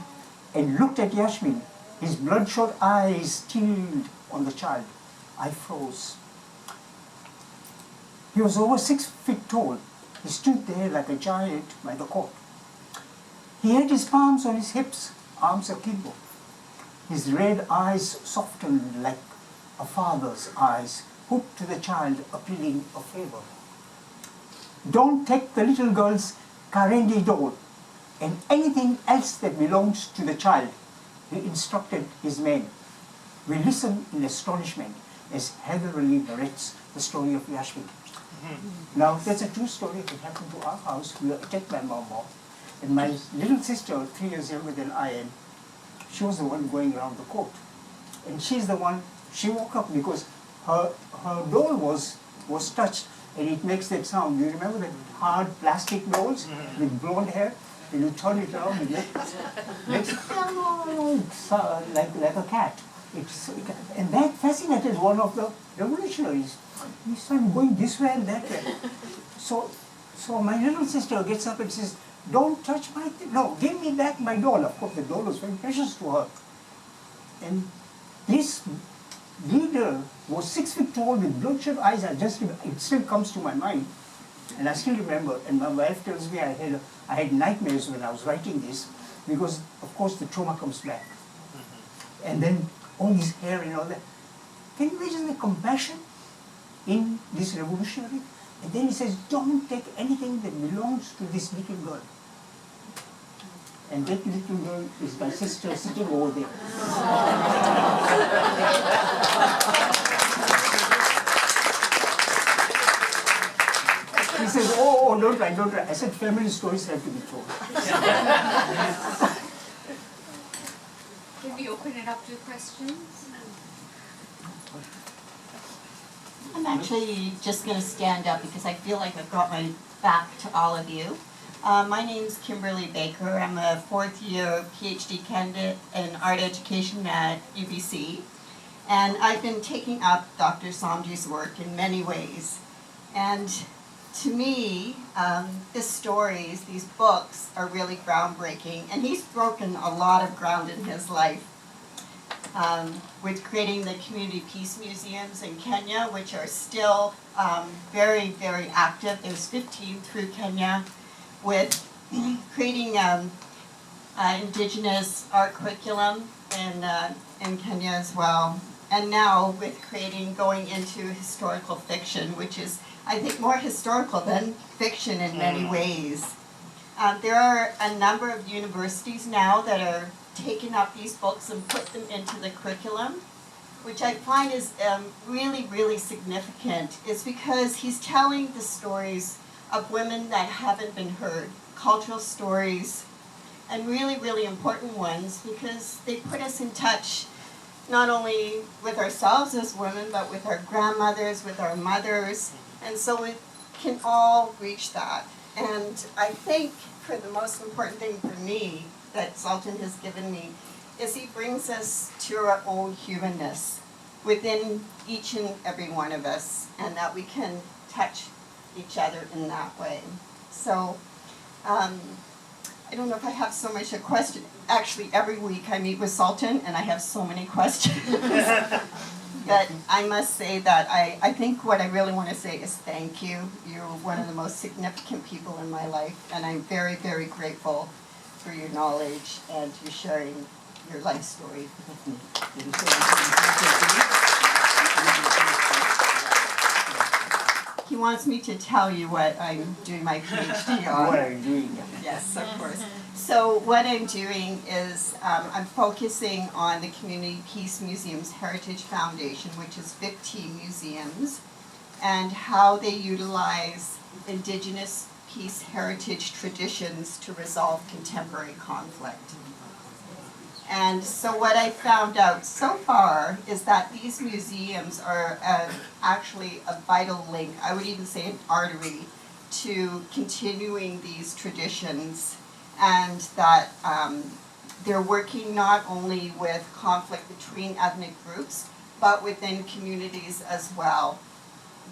Speaker 1: and looked at Yashmin. his bloodshot eyes still on the child. I froze. He was over 6 feet tall. He stood there like a giant by the cot. He had his palms on his hips, arms akimbo. His red eyes softened like a father's eyes, hooked to the child, appealing a favor. Don't take the little girl's Karendi doll and anything else that belongs to the child, he instructed his men. We listened in astonishment as Heather Ali narrates the story of Yashmin. Now, that's a true story that happened to our house. We were attacked by Mama, and my little sister, 3 years younger than I am, she was the one going around the court. And she's the one, she woke up because her doll was touched, and it makes that sound. You remember that hard plastic dolls with blonde hair? And you turn it around and makes like a cat. And that fascinated one of the revolutionaries. He started going this way and that way. So my little sister gets up and says, don't touch my no, give me back my doll. Of course, the doll was very precious to her. And this leader was 6 feet tall with bloodshot eyes. It still comes to my mind. And I still remember, and my wife tells me I had nightmares when I was writing this, because of course the trauma comes back. And then all this hair and all that. Can you imagine the compassion in this revolutionary? And then he says, don't take anything that belongs to this little girl. And that little girl is my sister sitting over there. He says, oh, don't try. I said, family stories have to be told.
Speaker 2: Can we open it up to questions?
Speaker 12: I'm actually just going to stand up because I feel like I've got my back to all of you. My name's Kimberly Baker. I'm a 4th year PhD candidate in art education at UBC. And I've been taking up Dr. Somjee's work in many ways. And to me, the stories, these books, are really groundbreaking. And he's broken a lot of ground in his life. With creating the community peace museums in Kenya, which are still very, very active. There's 15 through Kenya, with creating indigenous art curriculum in Kenya as well. And now with going into historical fiction, which is, I think, more historical than fiction in many ways. There are a number of universities now that are taking up these books and put them into the curriculum, which I find is really, really significant, is because he's telling the stories of women that haven't been heard, cultural stories, and really, really important ones, because they put us in touch not only with ourselves as women, but with our grandmothers, with our mothers, and so we can all reach that. And I think for the most important thing for me that Sultan has given me is he brings us to our own humanness within each and every one of us, and that we can touch each other in that way. So I don't know if I have so much a question. Actually, every week I meet with Sultan and I have so many questions. But I must say that I think what I really want to say is thank you. You're one of the most significant people in my life, and I'm very, very grateful for your knowledge and you sharing your life story with me. He wants me to tell you what I'm doing my PhD on.
Speaker 1: What are you doing?
Speaker 12: Yes, of course. So what I'm doing is I'm focusing on the Community Peace Museums Heritage Foundation, which is 15 museums, and how they utilize Indigenous peace heritage traditions to resolve contemporary conflict. And so what I found out so far is that these museums are actually a vital link, I would even say an artery, to continuing these traditions, and that they're working not only with conflict between ethnic groups, but within communities as well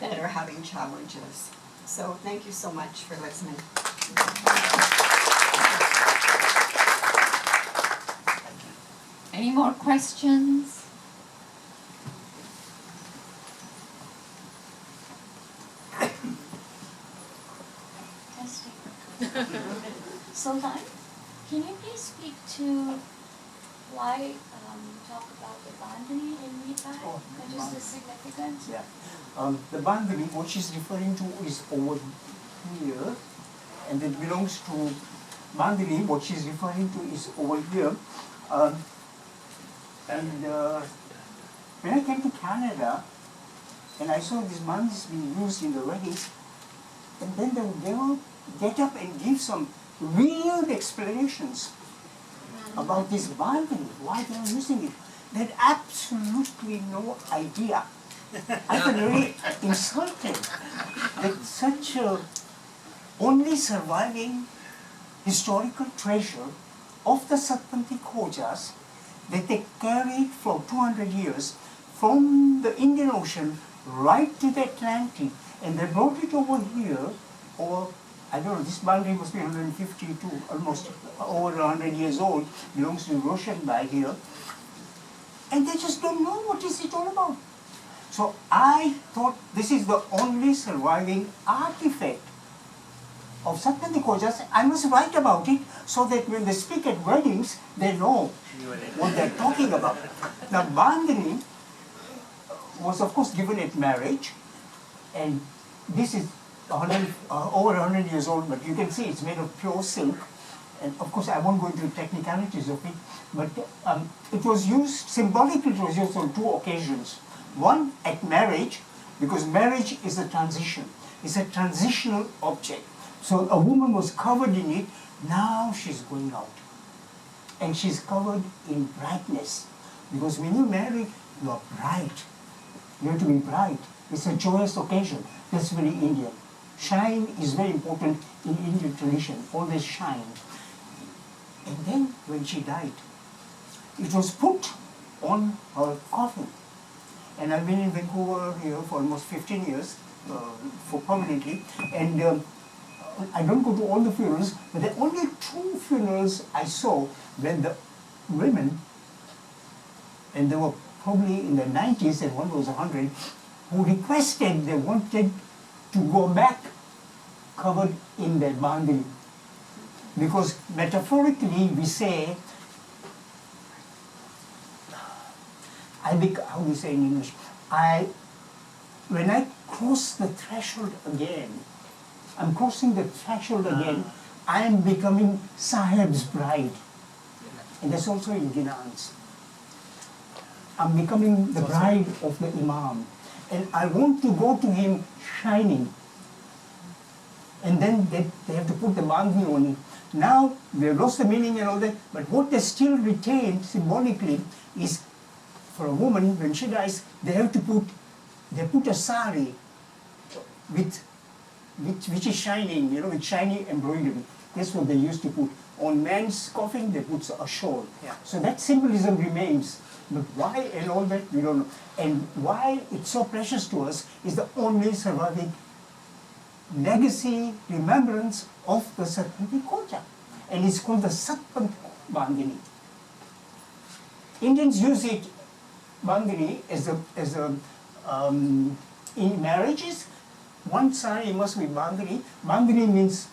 Speaker 12: that are having challenges. So thank you so much for listening.
Speaker 2: Any more questions?
Speaker 13: Sultan, can you please speak to why talk about the bandhani in Bead Bai and just the significance?
Speaker 1: Yeah. The bandhani, what she's referring to is over here, and it belongs to bandhani. What she's referring to is over here. When I came to Canada, and I saw these bandhanis being used in the weddings, and then they would get up and give some weird explanations about this bandhani, why they are using it. They had absolutely no idea. I felt very insulted that such a only surviving historical treasure of the Satpanthi Khojas that they carried for 200 years from the Indian Ocean right to the Atlantic, and they brought it over here, or I don't know, this bandhani must be 150 to almost over 100 years old, belongs to Roshanbai here, and they just don't know what is it all about. So I thought this is the only surviving artifact of Satpanthi Khojas. I must write about it so that when they speak at weddings, they know what they're talking about. Now, bandhani was of course given at marriage, and this is over 100 years old, but you can see it's made of pure silk. And of course, I won't go into technicalities of it, but it was used, symbolically it was used on two occasions. One, at marriage, because marriage is a transition. It's a transitional object. So a woman was covered in it, now she's going out. And she's covered in brightness. Because when you marry, you are bright. You have to be bright. It's a joyous occasion. That's very Indian. Shine is very important in Indian tradition, always shine. And then when she died, it was put on her coffin. And I've been in Vancouver here for almost 15 years, for permanently, and I don't go to all the funerals, but there are only 2 funerals I saw when the women, and they were probably in the 90s and one was 100, who requested, they wanted to go back covered in their bandhani. Because metaphorically we say, how do you say in English? When I cross the threshold again, I'm crossing the threshold again, I am becoming Sahib's bride. And that's also in Ginans. I'm becoming the bride of the Imam. And I want to go to him shining. And then they have to put the bandhani on it. Now, they have lost the meaning and all that, but what they still retain symbolically is, for a woman, when she dies, they put a sari which is shining, with shiny embroidery. That's what they used to put. On man's coffin, they put a shawl.
Speaker 3: Yeah.
Speaker 1: So that symbolism remains. But why and all that, we don't know. And why it's so precious to us is the only surviving legacy, remembrance of the Satpanthi Khoja. And it's called the Satpanth Bandhani. Indians use it, bandhani, in marriages. One sari must be bandhani. Bandhani means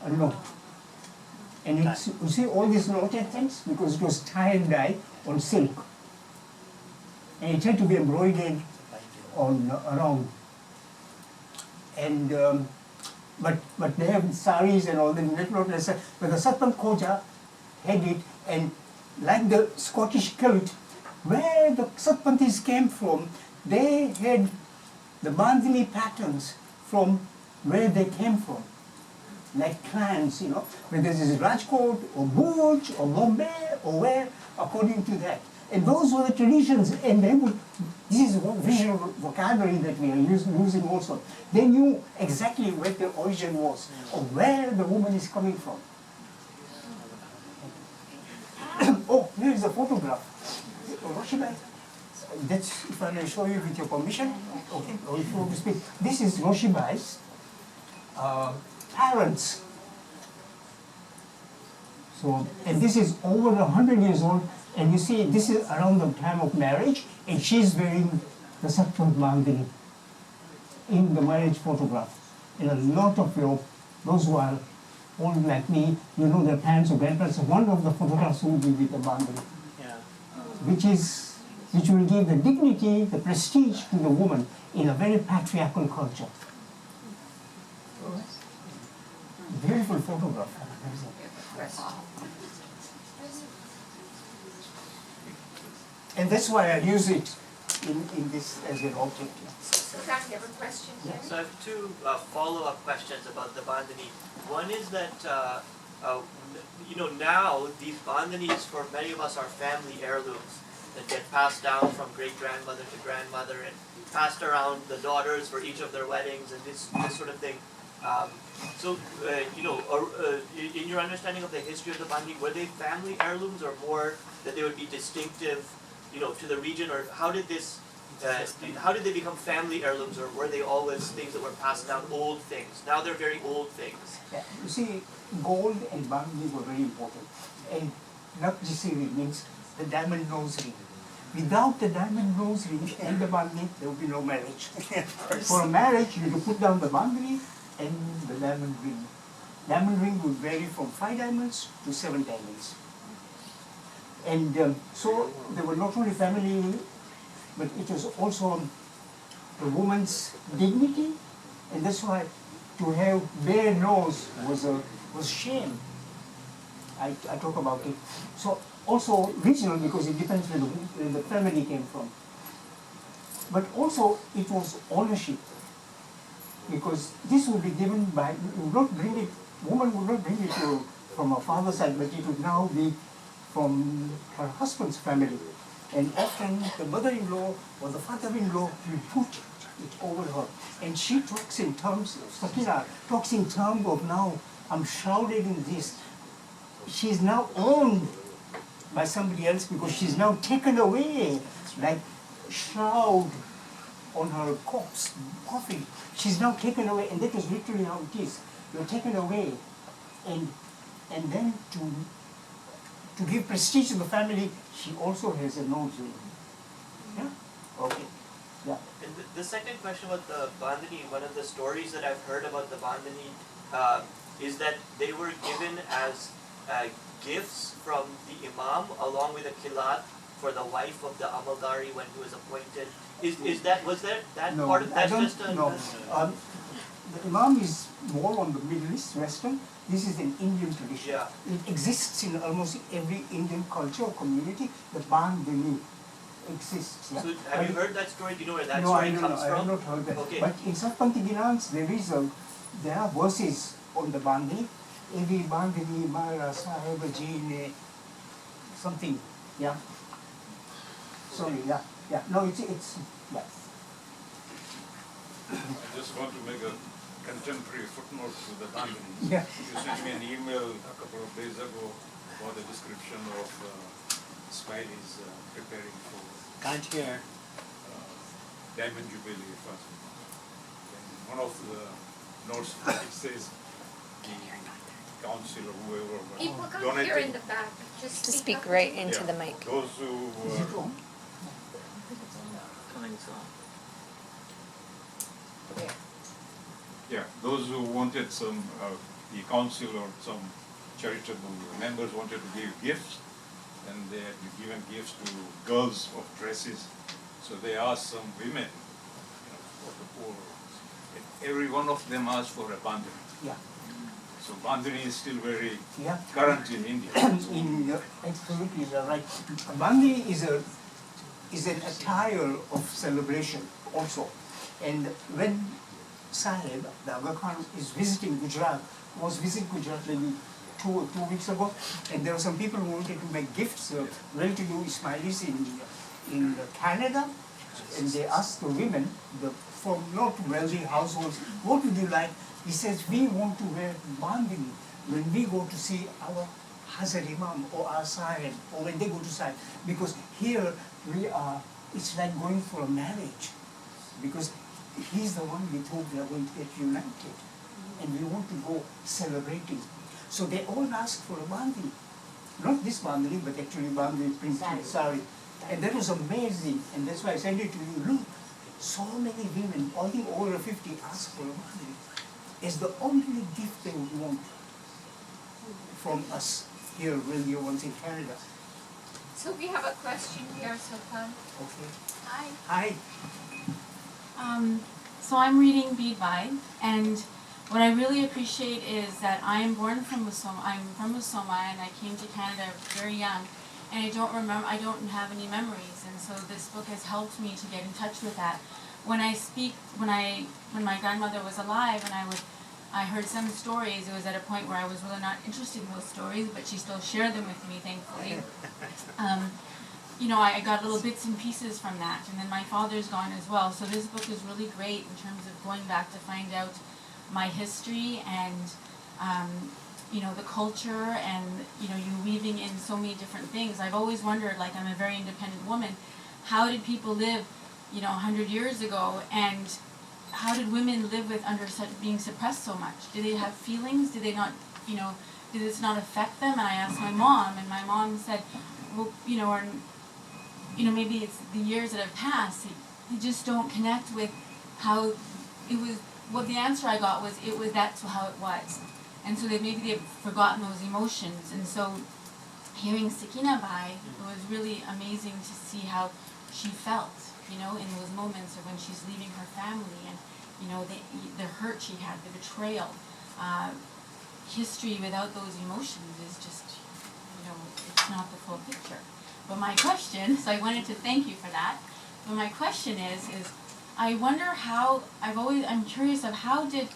Speaker 1: a knot. And it's, you see all these knotted things? Because it was tie and dye on silk. And it had to be embroidered around. And but they have saris and all that, not necessarily. But the Satpanth Khoja had it, and like the Scottish kilt, where the Satpanthis came from, they had the bandhani patterns from where they came from. Like clans, whether this is Rajkot or Bhuj or Bombay or where, according to that. And those were the traditions, and they would, this is visual vocabulary that we are using also. They knew exactly where the origin was, or where the woman is coming from. Oh, here is a photograph. Roshibai. That's, if I may show you with your permission. Okay, or if you want to speak. This is Roshibai's parents. So, and this is over 100 years old, And you see, this is around the time of marriage, and she's wearing the saffron bandhani in the marriage photograph. And a lot of those who are old like me, you know, their parents or grandparents, one of the photographs will be with the bandhani, which will give the dignity, the prestige to the woman in a very patriarchal culture. Beautiful photograph. And that's why I use it in this as an object.
Speaker 2: Sultan, you have a question here?
Speaker 14: So I have two follow-up questions about the bandhani. One is that, now these bandhanis for many of us are family heirlooms that get passed down from great-grandmother to grandmother and passed around the daughters for each of their weddings and this sort of thing. In your understanding of the history of the bandhani, were they family heirlooms or more that they would be distinctive, to the region, or how did they become family heirlooms, or were they always things that were passed down, old things? Now they're very old things.
Speaker 1: Yeah. You see, gold and bandhani were very important. And Nakjisiri means the diamond nose ring. Without the diamond nose ring and the bandhani, there would be no marriage. For a marriage, you have to put down the bandhani and the diamond ring. Diamond ring would vary from 5 diamonds to 7 diamonds. And so they were not only family, but it was also the woman's dignity, and that's why to have bare nose was shame. I talk about it. So also regional, because it depends where the family came from. But also it was ownership, because this would be given by, woman would not bring it from her father's side, but it would now be from her husband's family. And often the mother-in-law or the father-in-law will put it over her. And she talks in terms, Sakina talks in terms of now, I'm shrouded in this. She's now owned by somebody else because she's now taken away, like shroud on her corpse, coffin. She's now taken away, and that was literally how it is. You're taken away, and then to give prestige to the family, she also has a nose ring. Yeah? Okay. Yeah.
Speaker 14: And the second question about the bandhani, one of the stories that I've heard about the bandhani is that they were given as gifts from the imam along with a kilat for the wife of the amaldari when he was appointed. Was that
Speaker 1: No,
Speaker 14: part of
Speaker 1: I
Speaker 14: that's
Speaker 1: don't
Speaker 14: just a
Speaker 1: know. The imam is more on the Middle East, Western. This is an Indian tradition.
Speaker 14: Yeah.
Speaker 1: It exists in almost every Indian culture or community. The bandhani exists. Yeah?
Speaker 14: So have you heard that story? Do you know where that
Speaker 1: No,
Speaker 14: story
Speaker 1: I don't
Speaker 14: comes
Speaker 1: know. I
Speaker 14: from?
Speaker 1: have not heard that.
Speaker 14: Okay.
Speaker 1: But in Satpanti Ginans, there are verses on the bandhani. Evi bandhani mara sahib ji ne something. Yeah. Sorry. Yeah. Yeah. No, it's yeah.
Speaker 9: I just want to make a contemporary footnote to the bandhani.
Speaker 1: Yeah.
Speaker 9: You sent me an email a couple of days ago about the description of Smiley's preparing for
Speaker 8: Can't hear.
Speaker 9: Diamond Jubilee first. And one of the notes it says the council or whoever
Speaker 2: People can't
Speaker 9: donated.
Speaker 2: hear in the back. Just
Speaker 15: To
Speaker 2: speak
Speaker 15: speak
Speaker 2: up.
Speaker 15: right into the mic.
Speaker 9: Those who were those who wanted some, the council or some charitable members wanted to give gifts, and they had given gifts to girls of dresses. So they asked some women, for the poor, and every one of them asked for a bandhani.
Speaker 1: Yeah.
Speaker 9: So bandhani is still very
Speaker 1: Yeah.
Speaker 9: current in India.
Speaker 1: Absolutely, you're right. Bandhani is an attire of celebration also. And when Sahib, the Aga Khan, is visiting Gujarat, was visiting Gujarat maybe two weeks ago, and there were some people who wanted to make gifts, well-to-do Ismailis in Canada, and they asked the women from not wealthy households, what would you like? He says, we want to wear bandhani when we go to see our Hazrat Imam or our Sahib, or when they go to Sahib, because here it's like going for a marriage, because he's the one with whom we are going to get united, and we want to go celebrating. So they all ask for a bandhani. not this bandhani, but actually bandhani print sari. And that was amazing, and that's why I sent it to you. Look, so many women, I think over 50, ask for a bandhani. It's the only gift they would want from us here when you're once in Canada.
Speaker 2: So we have a question here, Sultan.
Speaker 1: Okay.
Speaker 2: Hi.
Speaker 1: Hi.
Speaker 15: So I'm reading Bead Bai, and what I really appreciate is that I am born from I'm from Musoma, and I came to Canada very young, and I don't have any memories, and so this book has helped me to get in touch with that. When my grandmother was alive, and I heard some stories, it was at a point where I was really not interested in those stories, but she still shared them with me, thankfully. I got little bits and pieces from that, and then my father's gone as well, so this book is really great in terms of going back to find out my history and the culture, and you weaving in so many different things. I've always wondered, like, I'm a very independent woman, how did people live 100 years ago, and how did women live with being suppressed so much? Did they have feelings? Did they not, did this not affect them? And I asked my mom, and my mom said, well, maybe it's the years that have passed, they just don't connect with how it was. Well, the answer I got was that's how it was. And so maybe they've forgotten those emotions. And so hearing Sakina Bai, it was really amazing to see how she felt, in those moments of when she's leaving her family, and, the hurt she had, the betrayal. History without those emotions is just, it's not the full picture. But my question, so I wanted to thank you for that, but my question is I wonder how, I'm curious of how did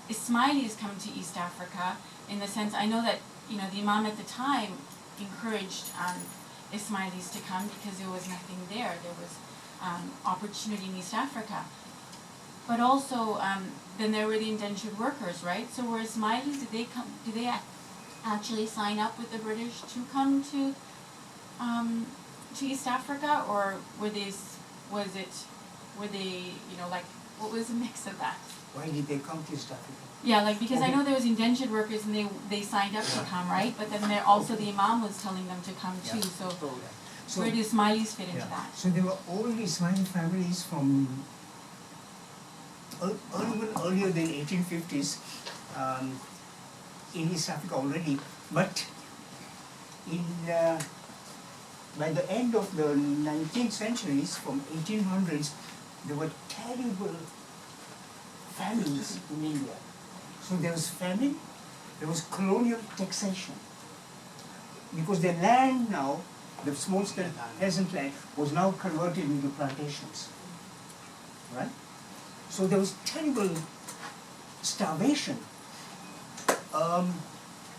Speaker 15: Ismailis come to East Africa, in the sense, I know that, the Imam at the time encouraged Ismailis to come because there was nothing there. There was opportunity in East Africa. But also, then there were the indentured workers, right? So were Ismailis, did they actually sign up with the British to come to East Africa, or what was the mix of that?
Speaker 1: Why did they come to East Africa?
Speaker 15: Yeah, because I know there was indentured workers and they signed up to come, right? But then also the Imam was telling them to come too. So where do Ismailis fit into that?
Speaker 1: So there were all Ismaili families from even earlier than 1850s in East Africa already, but by the end of the 19th centuries, from 1800s, there were terrible famines in India. So there was famine, there was colonial taxation. Because the land now, the small-scale peasant land, was now converted into plantations. Right? So there was terrible starvation.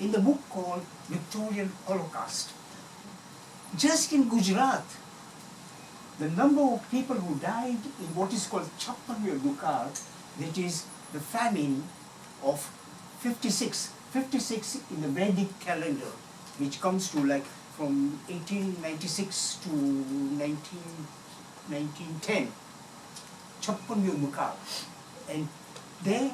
Speaker 1: In the book called Victorian Holocaust, just in Gujarat, the number of people who died in what is called Chappanve Dukar, that is the famine of 56 in the Vedic calendar, which comes to from 1896 to 1910, Chappanve Dukar. And there,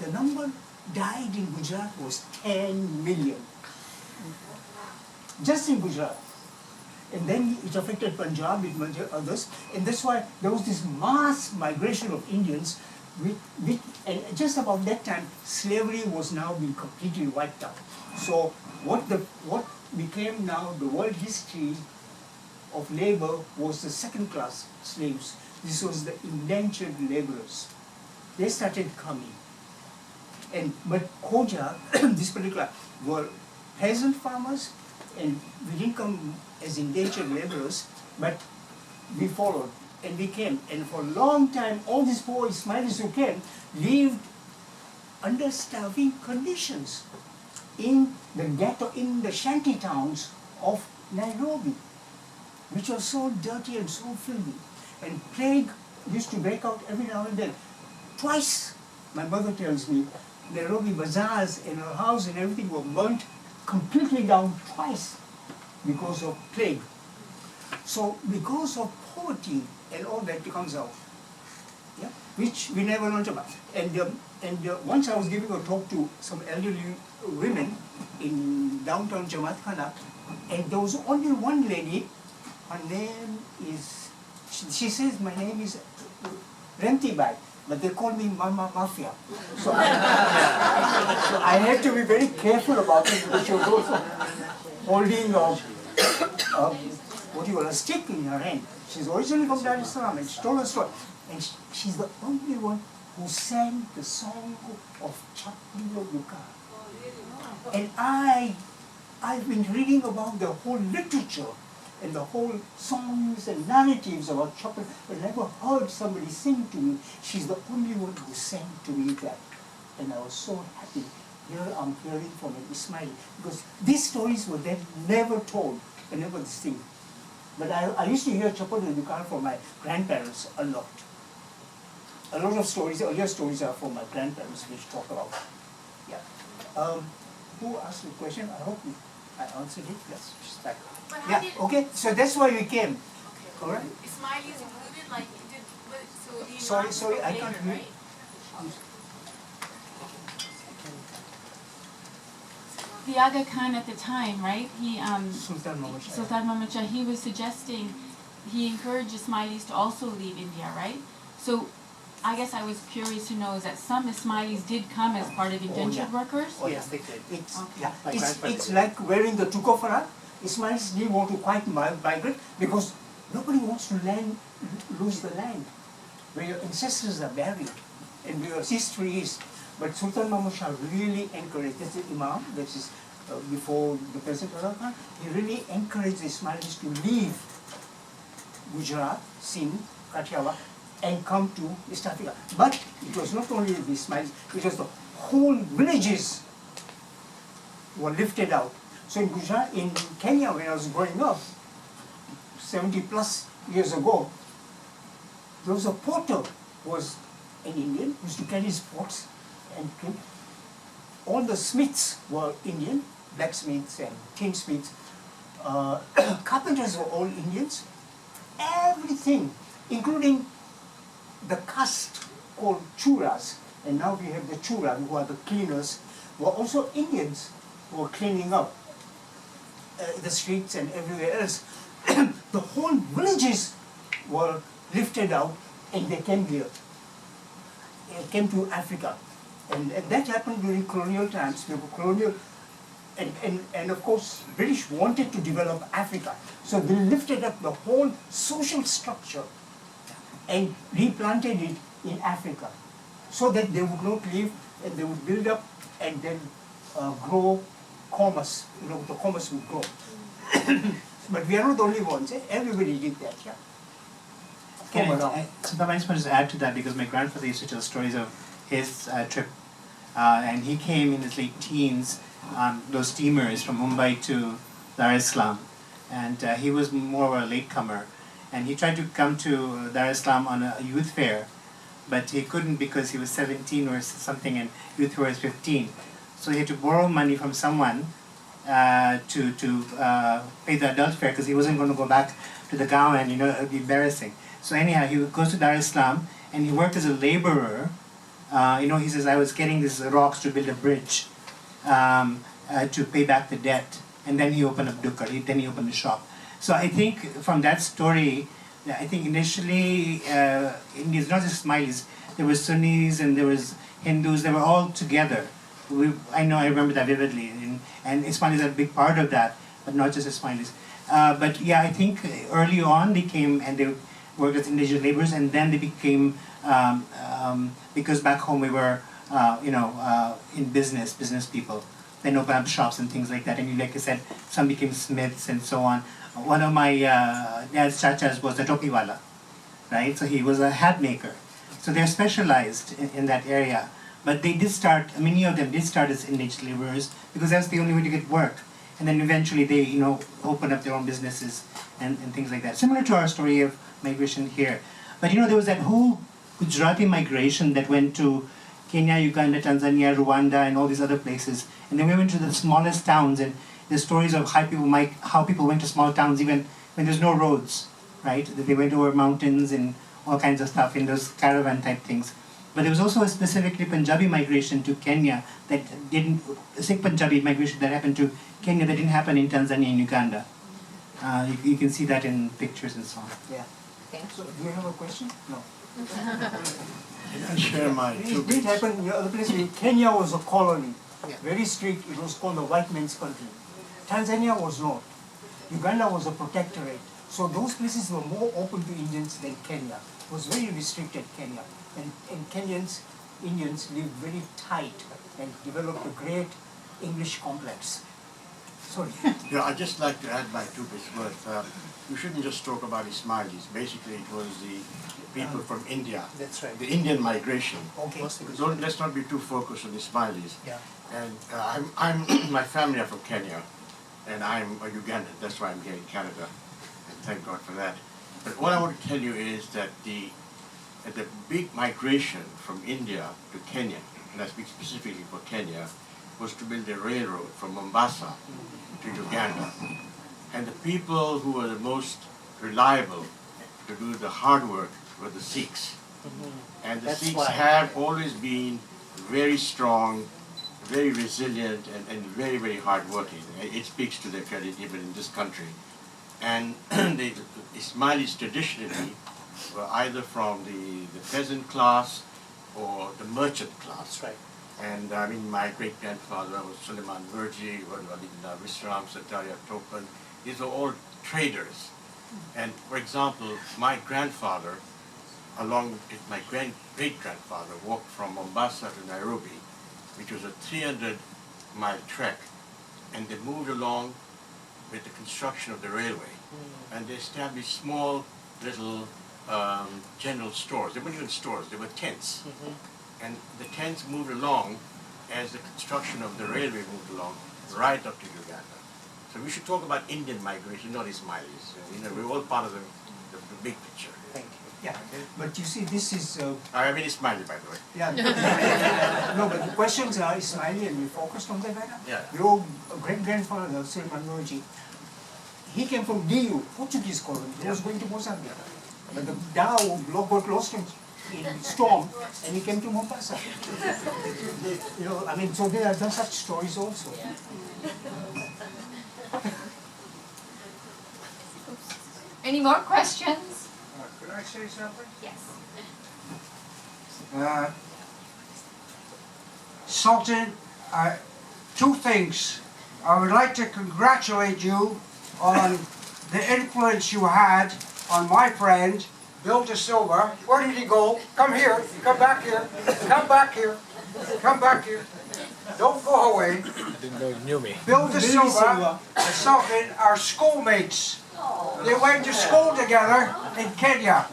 Speaker 1: the number died in Gujarat was 10 million. Just in Gujarat. And then it affected Punjab, it affected others, and that's why there was this mass migration of Indians, and just about that time, slavery was now being completely wiped out. So what became now the world history of labor was the second-class slaves. This was the indentured laborers. They started coming. But Khoja, this particular, were peasant farmers, and we didn't come as indentured laborers, but we followed and we came. And for a long time, all these poor Ismailis who came lived under starving conditions in the ghetto, in the shanty towns of Nairobi, which was so dirty and so filthy. And plague used to break out every now and then. Twice, my mother tells me, Nairobi bazaars and her house and everything were burnt completely down twice because of plague. So because of poverty and all that comes out. Yeah? which we never learned about. And once I was giving a talk to some elderly women in downtown Jamatkana, and there was only one lady, her name is, she says my name is Bead Bai, but they call me Mama Mafia. So, so I had to be very careful about it because she was also holding what do you call, a stick in her hand. She's originally from Dar es Salaam and she told her story. And she's the only one who sang the song of Chapilo Yuka. And I've been reading about the whole literature and the whole songs and narratives about Chapilo, but never heard somebody sing to me. She's the only one who sang to me that. And I was so happy. Here I'm hearing from an Ismaili, because these stories were then never told, and never this thing. But I used to hear Chapilo Yuka from my grandparents a lot. A lot of stories, earlier stories are from my grandparents, which talk about. Yeah. Who asked the question? I hope I answered it. Yes, just back. Yeah. Okay. So that's why we came.
Speaker 6: Okay.
Speaker 1: All right.
Speaker 6: Ismailis included, like so the
Speaker 1: Sorry, I can't hear.
Speaker 6: right? The Aga Khan at the time, right? He
Speaker 1: Sultan Somejee.
Speaker 6: Sultan Somejee, he was suggesting, he encouraged Ismailis to also leave India, right? So I guess I was curious to know is that some Ismailis did come as part of indentured workers?
Speaker 1: Oh yes, they did. It's,
Speaker 6: Okay.
Speaker 1: yeah, it's like wearing the tukofara. Ismailis didn't want to quite migrate because nobody wants to lose the land where your ancestors are buried and where your history is. But Sultan Somejee really encouraged, that's the Imam, that is before the present Aga Khan, he really encouraged the Ismailis to leave Gujarat, Sindh, Kathiawar, and come to East Africa. But it was not only the Ismailis, it was the whole villages were lifted out. So in Gujarat, in Kenya, when I was growing up, 70 plus years ago, there was a porter who was an Indian, who used to carry his pots and came. All the smiths were Indian, blacksmiths and tinsmiths. Carpenters were all Indians. Everything, including the caste called churas, and now we have the chura, who are the cleaners, were also Indians who were cleaning up the streets and everywhere else. The whole villages were lifted out and they came here. They came to Africa. And that happened during colonial times. We were colonial, and of course, British wanted to develop Africa. So they lifted up the whole social structure and replanted it in Africa so that they would not live and they would build up and then grow commerce, the commerce would grow. But we are not the only ones, everybody did that, yeah.
Speaker 8: So I just want to add to that because my grandfather used to tell stories of his trip, and he came in his late teens on those steamers from Mumbai to Dar es Salaam, and he was more of a latecomer, and he tried to come to Dar es Salaam on a youth fair, but he couldn't because he was 17 or something and youth fair was 15, so he had to borrow money from someone to pay the adult fare because he wasn't going to go back to the Gaon and it would be embarrassing. So anyhow, he goes to Dar es Salaam and he worked as a laborer. He says, I was getting these rocks to build a bridge to pay back the debt. And then he opened up Dukkar, then he opened a shop. So I think from that story, I think initially, India is not just Ismailis, there were Sunnis and there was Hindus, they were all together. I remember that vividly, and Ismailis are a big part of that, but not just Ismailis. But yeah, I think early on they came and they worked as indigenous laborers, and then they became, because back home we were, in business people, then opened up shops and things like that, and like I said, some became smiths and so on. One of my dad's chachas was a topiwala, right? So he was a hat maker. So they're specialized in that area. But they did start, many of them did start as indigenous laborers because that's the only way to get work. And then eventually they, opened up their own businesses and things like that. Similar to our story of migration here. But there was that whole Gujarati migration that went to Kenya, Uganda, Tanzania, Rwanda, and all these other places. And then we went to the smallest towns, and the stories of how people went to small towns even when there's no roads, right? That they went over mountains and all kinds of stuff in those caravan type things. But there was also a specifically Punjabi migration to Kenya that didn't, Sikh Punjabi migration that happened to Kenya that didn't happen in Tanzania and Uganda. You can see that in pictures and so on.
Speaker 1: Yeah. So, do you have a question? No.
Speaker 16: I share my two
Speaker 1: It did happen in other places. Kenya was a colony, very strict. It was called the white man's country. Tanzania was not. Uganda was a protectorate. So those places were more open to Indians than Kenya. It was very restricted, Kenya. And Indians lived very tight and developed a great English complex. Sorry.
Speaker 16: Yeah, I'd just like to add my 2 bits worth. You shouldn't just talk about Ismailis. Basically, it was the people from India.
Speaker 8: That's right.
Speaker 16: The Indian migration.
Speaker 1: Okay.
Speaker 16: Let's not be too focused on Ismailis.
Speaker 1: Yeah.
Speaker 16: And I'm my family are from Kenya, and I'm a Ugandan. That's why I'm here in Canada, and thank God for that. But what I want to tell you is that the big migration from India to Kenya, and I speak specifically for Kenya, was to build a railroad from Mombasa to Uganda. And the people who were the most reliable to do the hard work were the Sikhs. And the Sikhs have always been very strong, very resilient, and very, very hardworking. It speaks to their credit even in this country. And the Ismailis traditionally were either from the peasant class or the merchant class.
Speaker 8: Right.
Speaker 16: And I mean, my great-grandfather was Sultan Somejee, Visram, Sataria, Topan. These are all traders. And for example, my grandfather, along with my great-grandfather, walked from Mombasa to Nairobi, which was a 300-mile trek. And they moved along with the construction of the railway. And they established small little general stores. They weren't even stores, they were tents. And the tents moved along as the construction of the railway moved along, right up to Uganda. So we should talk about Indian migration, not Ismailis. We're all part of the big picture.
Speaker 1: Thank you. Yeah, but you see, this is...
Speaker 16: I mean Ismaili, by the way.
Speaker 1: Yeah. No, but the questions are Ismaili and we focused on that.
Speaker 16: Yeah.
Speaker 1: Your great-grandfather, Sultan Somejee, he came from DU, Portuguese colony. He was going to Mozambique. But the dhow got lost in storm and he came to Mombasa. I mean, so there are such stories also.
Speaker 2: Any more questions?
Speaker 17: Could I say something?
Speaker 2: Yes.
Speaker 17: Sultan, 2 things. I would like to congratulate you on the influence you had on my friend, Bill De Silva. Where did he go? Come here. Come back here. Come back here. Come back here. Don't go away.
Speaker 18: I didn't know you knew me.
Speaker 17: Bill De Silva and Sultan are schoolmates. They went to school together in Kenya.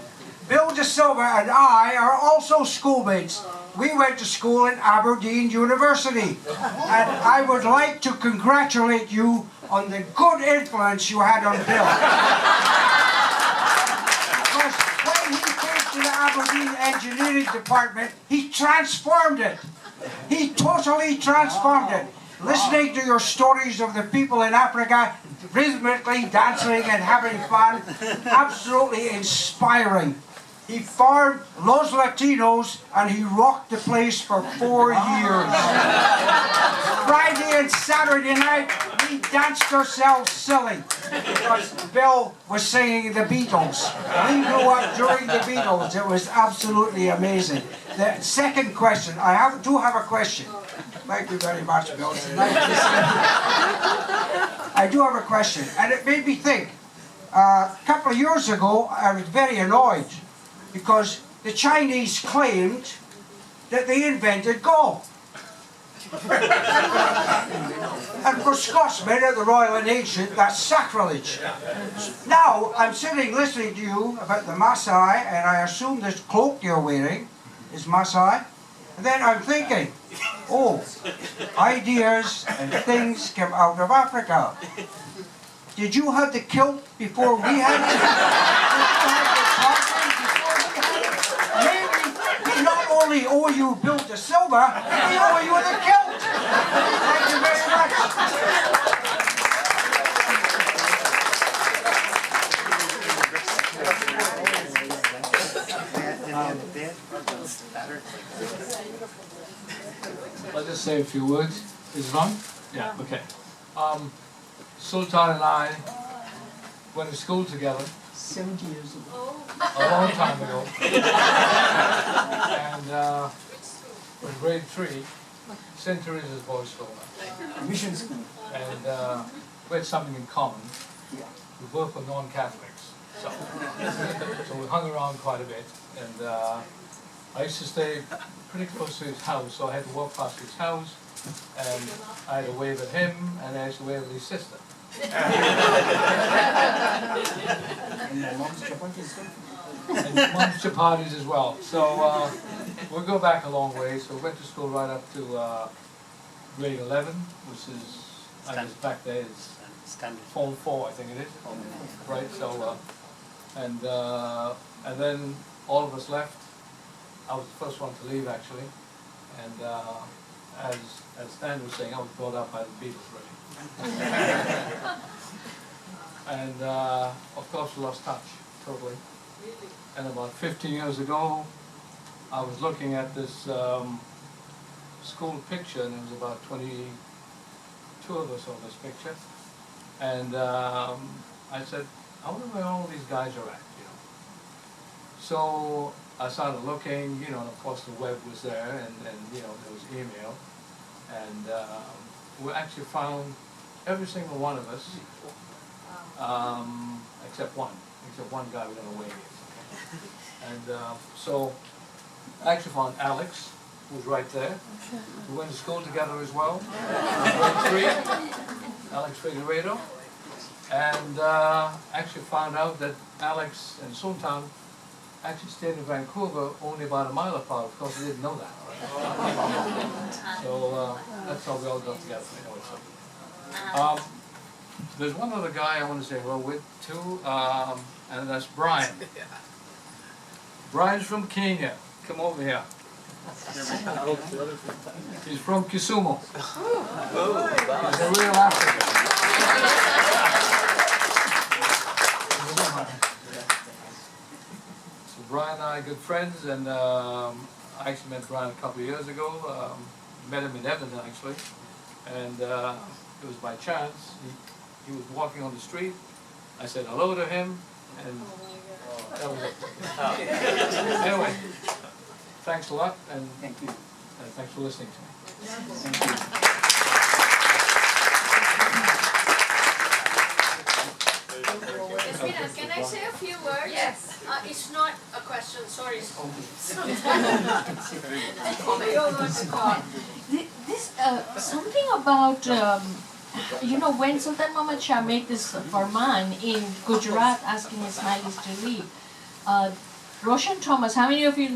Speaker 17: Bill De Silva and I are also schoolmates. We went to school in Aberdeen University. And I would like to congratulate you on the good influence you had on Bill. Because when he came to the Aberdeen Engineering Department, he transformed it. He totally transformed it. Listening to your stories of the people in Africa, rhythmically dancing and having fun, absolutely inspiring. He formed Los Latinos and he rocked the place for 4 years. Friday and Saturday night, we danced ourselves silly because Bill was singing the Beatles. We grew up during the Beatles. It was absolutely amazing. The second question, I do have a question. Thank you very much, Bill. It's nice to see you. I do have a question, and it made me think. A couple of years ago, I was very annoyed because the Chinese claimed that they invented golf. And for Scotsmen at the Royal and Ancient, that's sacrilege. Now, I'm sitting listening to you about the Maasai, and I assume this cloak you're wearing is Maasai. And then I'm thinking, oh, ideas and things come out of Africa. Did you have the kilt before we had it? Maybe we not only owe you Bill De Silva, we owe you the kilt. Thank you very much.
Speaker 18: I'll just say a few words. Is it on? Yeah, okay. Sultan and I went to school together
Speaker 1: 70 years ago.
Speaker 18: a long time ago. And in grade 3, St. Teresa's boys' school.
Speaker 1: Mission school.
Speaker 18: And we had something in common.
Speaker 1: Yeah.
Speaker 18: We both were non-Catholics. So we hung around quite a bit. And I used to stay pretty close to his house, so I had to walk past his house, and I had to wave at him, and I used to wave at his sister.
Speaker 1: And my mom's chapatis.
Speaker 18: And mom's chapatis as well. So we go back a long way. So we went to school right up to grade 11, which is, I guess back there is Form 4, I think it is. Right, so, and then all of us left. I was the first one to leave, actually. And as Stan was saying, I was brought up by the Beatles, really. And of course we lost touch, totally. And about 15 years ago, I was looking at this school picture, and there was about 22 of us on this picture. And I said, I wonder where all these guys are at, you know. So I started looking, you know, and of course the web was there, and you know, there was email. And we actually found every single one of us, except one guy, we don't know where he is. And so I actually found Alex, who's right there. We went to school together as well, grade 3, Alex Figueredo. And actually found out that Alex and Sultan actually stayed in Vancouver only about a mile apart. Of course, we didn't know that. So that's how we all got together. Anyway, so. There's one other guy I want to say hello with too, and that's Brian. Brian's from Kenya. Come over here. He's from Kisumu. He's a real African. So Brian and I are good friends, and I actually met Brian a couple of years ago. Met him in Edmonton, actually, and it was by chance. He was walking on the street. I said hello to him, and that was it. Anyway, thanks a lot, and
Speaker 1: thank you.
Speaker 18: Thanks for listening to me.
Speaker 1: Thank you.
Speaker 4: Yasmina, can I say a few words?
Speaker 2: Yes.
Speaker 4: It's not a question, sorry.
Speaker 13: This something about you know, when Sultan Somejee made this farman in Gujarat asking Ismailis to leave, Roshan Thomas, how many of you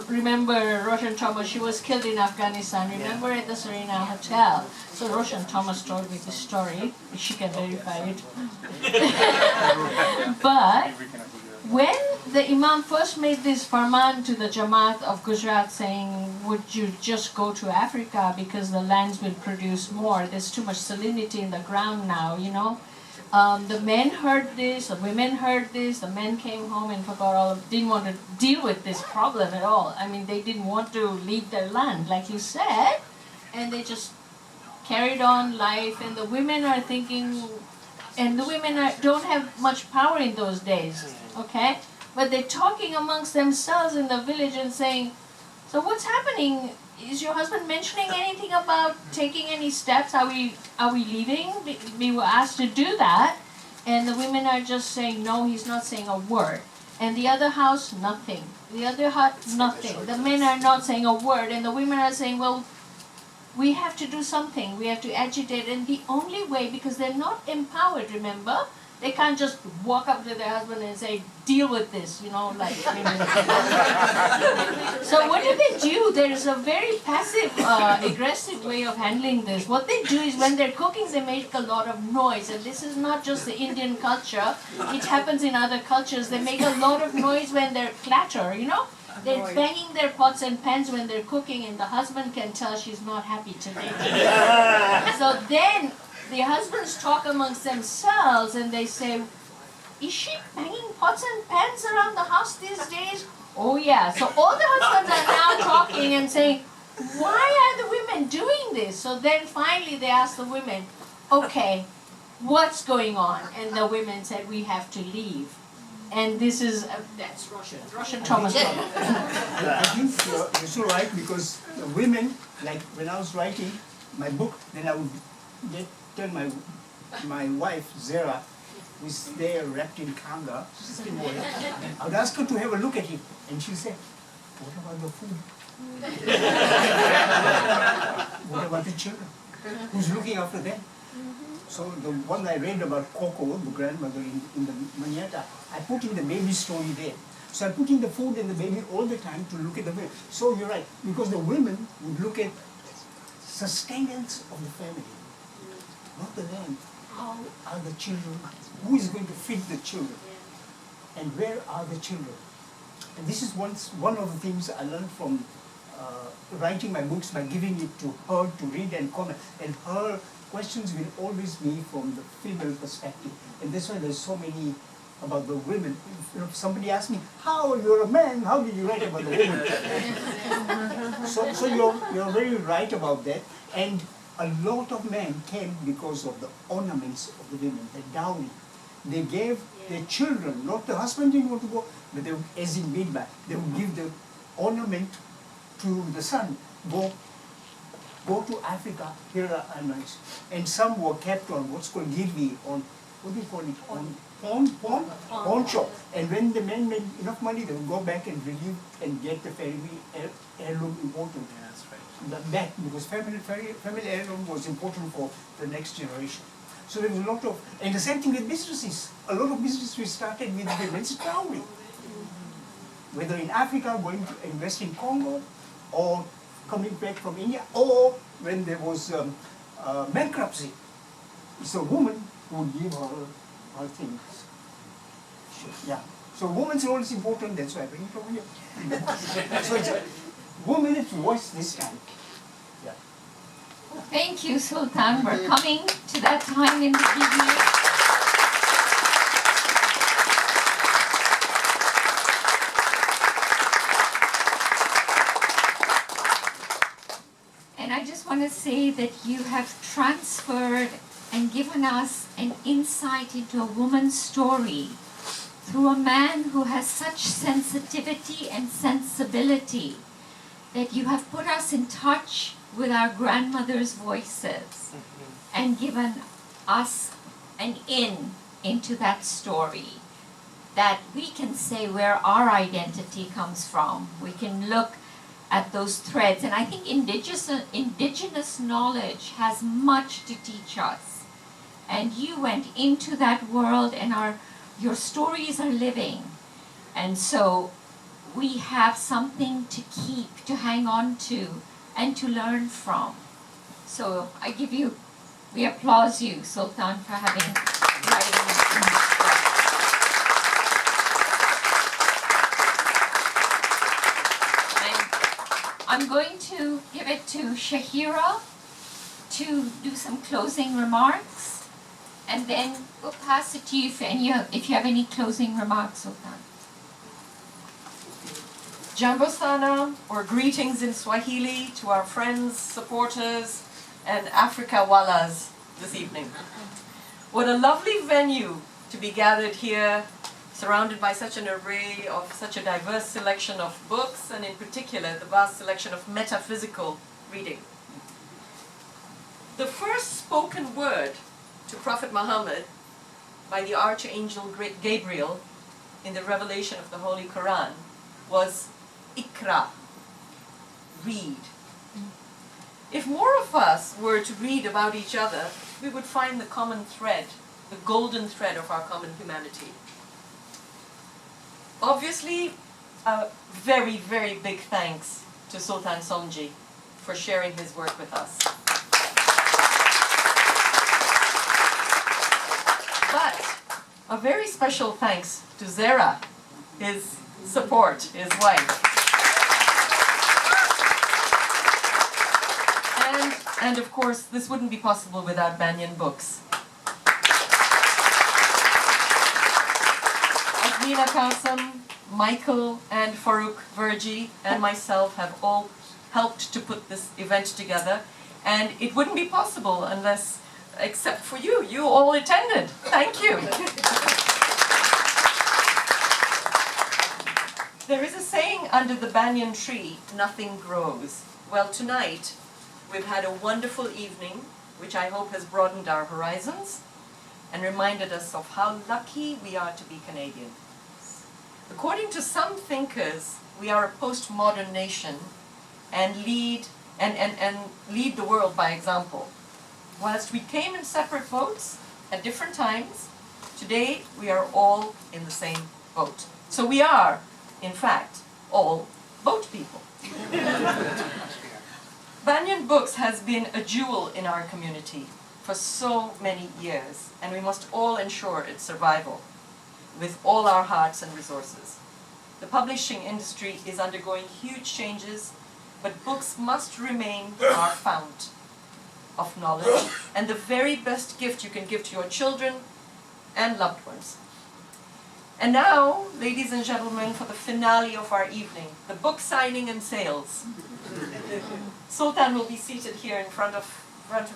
Speaker 13: remember Roshan Thomas? She was killed in Afghanistan, remember, at the Serena Hotel. So Roshan Thomas told me this story, she can verify it. But when the Imam first made this farman to the Jamaat of Gujarat saying, would you just go to Africa because the lands will produce more, there's too much salinity in the ground now, you know. The men heard this, the women heard this, the men came home and forgot didn't want to deal with this problem at all. I mean, they didn't want to leave their land, like you said, and they just carried on life, and the women are thinking, and the women don't have much power in those days, okay? But they're talking amongst themselves in the village and saying, so what's happening? Is your husband mentioning anything about taking any steps? Are we leaving? We were asked to do that, and the women are just saying, no, he's not saying a word. And the other house, nothing. The other hut, nothing. The men are not saying a word, and the women are saying, well, we have to do something. We have to agitate, and the only way, because they're not empowered, remember? They can't just walk up to their husband and say, deal with this, you know, like. So what do? There is a very passive, aggressive way of handling this. What they do is when they're cooking, they make a lot of noise. And this is not just the Indian culture. It happens in other cultures. They make a lot of noise when they're clatter, you know. They're banging their pots and pans when they're cooking, and the husband can tell she's not happy today. So then the husbands talk amongst themselves and they say, is she banging pots and pans around the house these days? Oh yeah, so all the husbands are now talking and saying, why are the women doing this? So then finally they asked the women, okay, what's going on? And the women said, we have to leave. And this is, that's Russian Thomas Mann.
Speaker 1: I think you're so right, because the women, like when I was writing my book, then I would tell my wife, Zara, who's there wrapped in kanga, I would ask her to have a look at it, and she'll say, what about the food? What about the children? Who's looking after them? So the one I read about Coco, the grandmother in the Maniata, I put in the baby story there. So I put in the food and the baby all the time to look at the baby. So you're right, because the women would look at sustenance of the family, not the land. How are the children? Who is going to feed the children? And where are the children? And this is one of the things I learned from writing my books, by giving it to her to read and comment. And her questions will always be from the female perspective. And that's why there's so many about the women. If somebody asks me, how, you're a man, how did you write about the women? so you're very right about that. And a lot of men came because of the ornaments of the women, the dowry. They gave their children, not the husband didn't want to go, but they would, as in Bead Bai, they would give the ornament to the son. Go to Africa, here are ornaments. And some were kept on what's called girvi, on, what do you call it, on pawn shop. And when the men made enough money, they would go back and relieve and get the family heirloom important.
Speaker 5: Yeah, that's right.
Speaker 1: Back, because family heirloom was important for the next generation. So there was a lot of, and the same thing with businesses. A lot of businesses started with women's dowry. Whether in Africa, going to invest in Congo, or coming back from India, or when there was bankruptcy. It's a woman who would give her things. Yeah. So woman's role is important, that's why I bring it over here. So it's a woman's voice this time. Yeah.
Speaker 2: Thank you, Sultan. We're coming to that time in the evening. And I just want to say that you have transferred and given us an insight into a woman's story through a man who has such sensitivity and sensibility, that you have put us in touch with our grandmother's voices and given us an into that story, that we can say where our identity comes from. We can look at those threads, and I think indigenous knowledge has much to teach us. And you went into that world, and your stories are living. And so we have something to keep, to hang on to, and to learn from. So we applaud you, Sultan, for having writing this. I'm going to give it to Shahira to do some closing remarks, and then we'll pass it to you if you have any closing remarks, Sultan.
Speaker 19: Jambo sana, or greetings in Swahili to our friends, supporters, and Africa Wallas this evening. What a lovely venue to be gathered here, surrounded by such an array of such a diverse selection of books, and in particular the vast selection of metaphysical reading. The first spoken word to Prophet Muhammad by the Archangel Gabriel in the revelation of the Holy Quran was Ikra, read. If more of us were to read about each other, we would find the common thread, the golden thread of our common humanity. Obviously, a very, very big thanks to Sultan Somjee for sharing his work with us. But a very special thanks to Zara, his support, his wife. And of course, this wouldn't be possible without Banyen Books. Nina Kasem, Michael and Farouk Verji and myself have all helped to put this event together. And it wouldn't be possible unless, except for you, you all attended. Thank you. There is a saying under the banyan tree, nothing grows. Well, tonight we've had a wonderful evening, which I hope has broadened our horizons and reminded us of how lucky we are to be Canadian. According to some thinkers, we are a postmodern nation and lead the world by example. Whilst we came in separate boats at different times, today we are all in the same boat. So we are, in fact, all boat people. Banyen Books has been a jewel in our community for so many years, and we must all ensure its survival with all our hearts and resources. The publishing industry is undergoing huge changes, but books must remain our fount of knowledge and the very best gift you can give to your children and loved ones. And now, ladies and gentlemen, for the finale of our evening, the book signing and sales. Sultan will be seated here in front of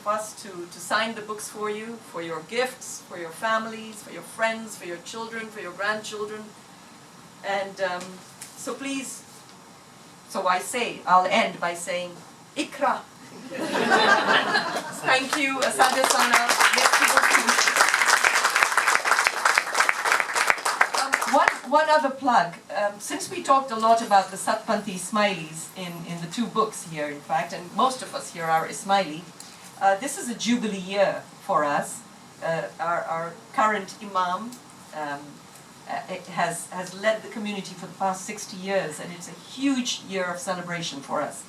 Speaker 19: us to sign the books for you, for your gifts, for your families, for your friends, for your children, for your grandchildren. And so please, I'll end by saying, Ikra. Thank you, Asante Sana. One other plug. Since we talked a lot about the Satpanthi Ismailis in the two books here, in fact, and most of us here are Ismaili, this is a jubilee year for us. Our current Imam has led the community for the past 60 years, and it's a huge year of celebration for us.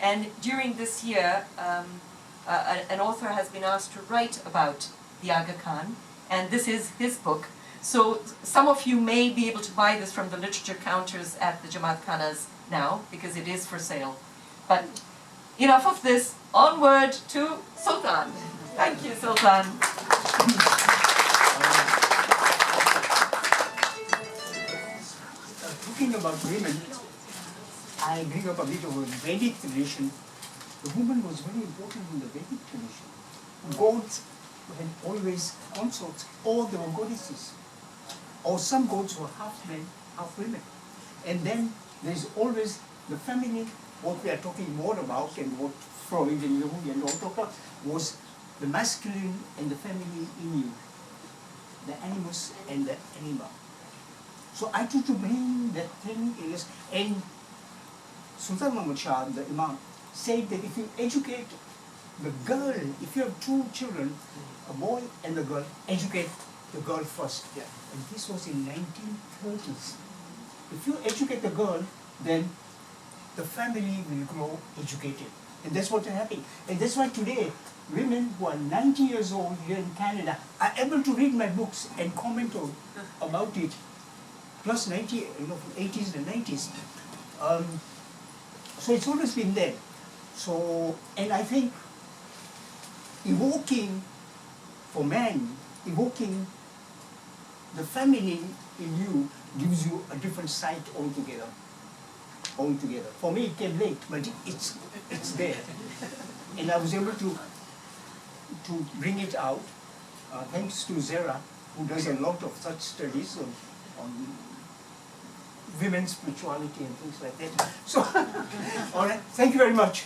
Speaker 19: And during this year, an author has been asked to write about the Aga Khan, and this is his book. So some of you may be able to buy this from the literature counters at the Jamaat Khanas now, because it is for sale. But enough of this, onward to Sultan. Thank you, Sultan.
Speaker 1: Talking about women, I bring up a bit of a Vedic tradition. The woman was very important in the Vedic tradition. Gods had always consorts, or they were goddesses. Or some gods were half men, half women. And then there's always the feminine, what we are talking more about, and what Freud and Jung and all talk about, was the masculine and the feminine in you, the animus and the anima. So I try to bring that thing in us. And Sultan Somejee, the Imam, said that if you educate the girl, if you have two children, a boy and a girl, educate the girl first. Yeah. And this was in 1930s. If you educate the girl, then the family will grow educated. And that's what happened. And that's why today, women who are 90 years old here in Canada are able to read my books and comment about it. Plus 80s and 90s. So it's always been there. So, and I think evoking for men, evoking the feminine in you gives you a different sight altogether. For me it came late, but it's there. And I was able to bring it out, thanks to Zara, who does a lot of such studies on women's spirituality and things like that. So, all right, thank you very much.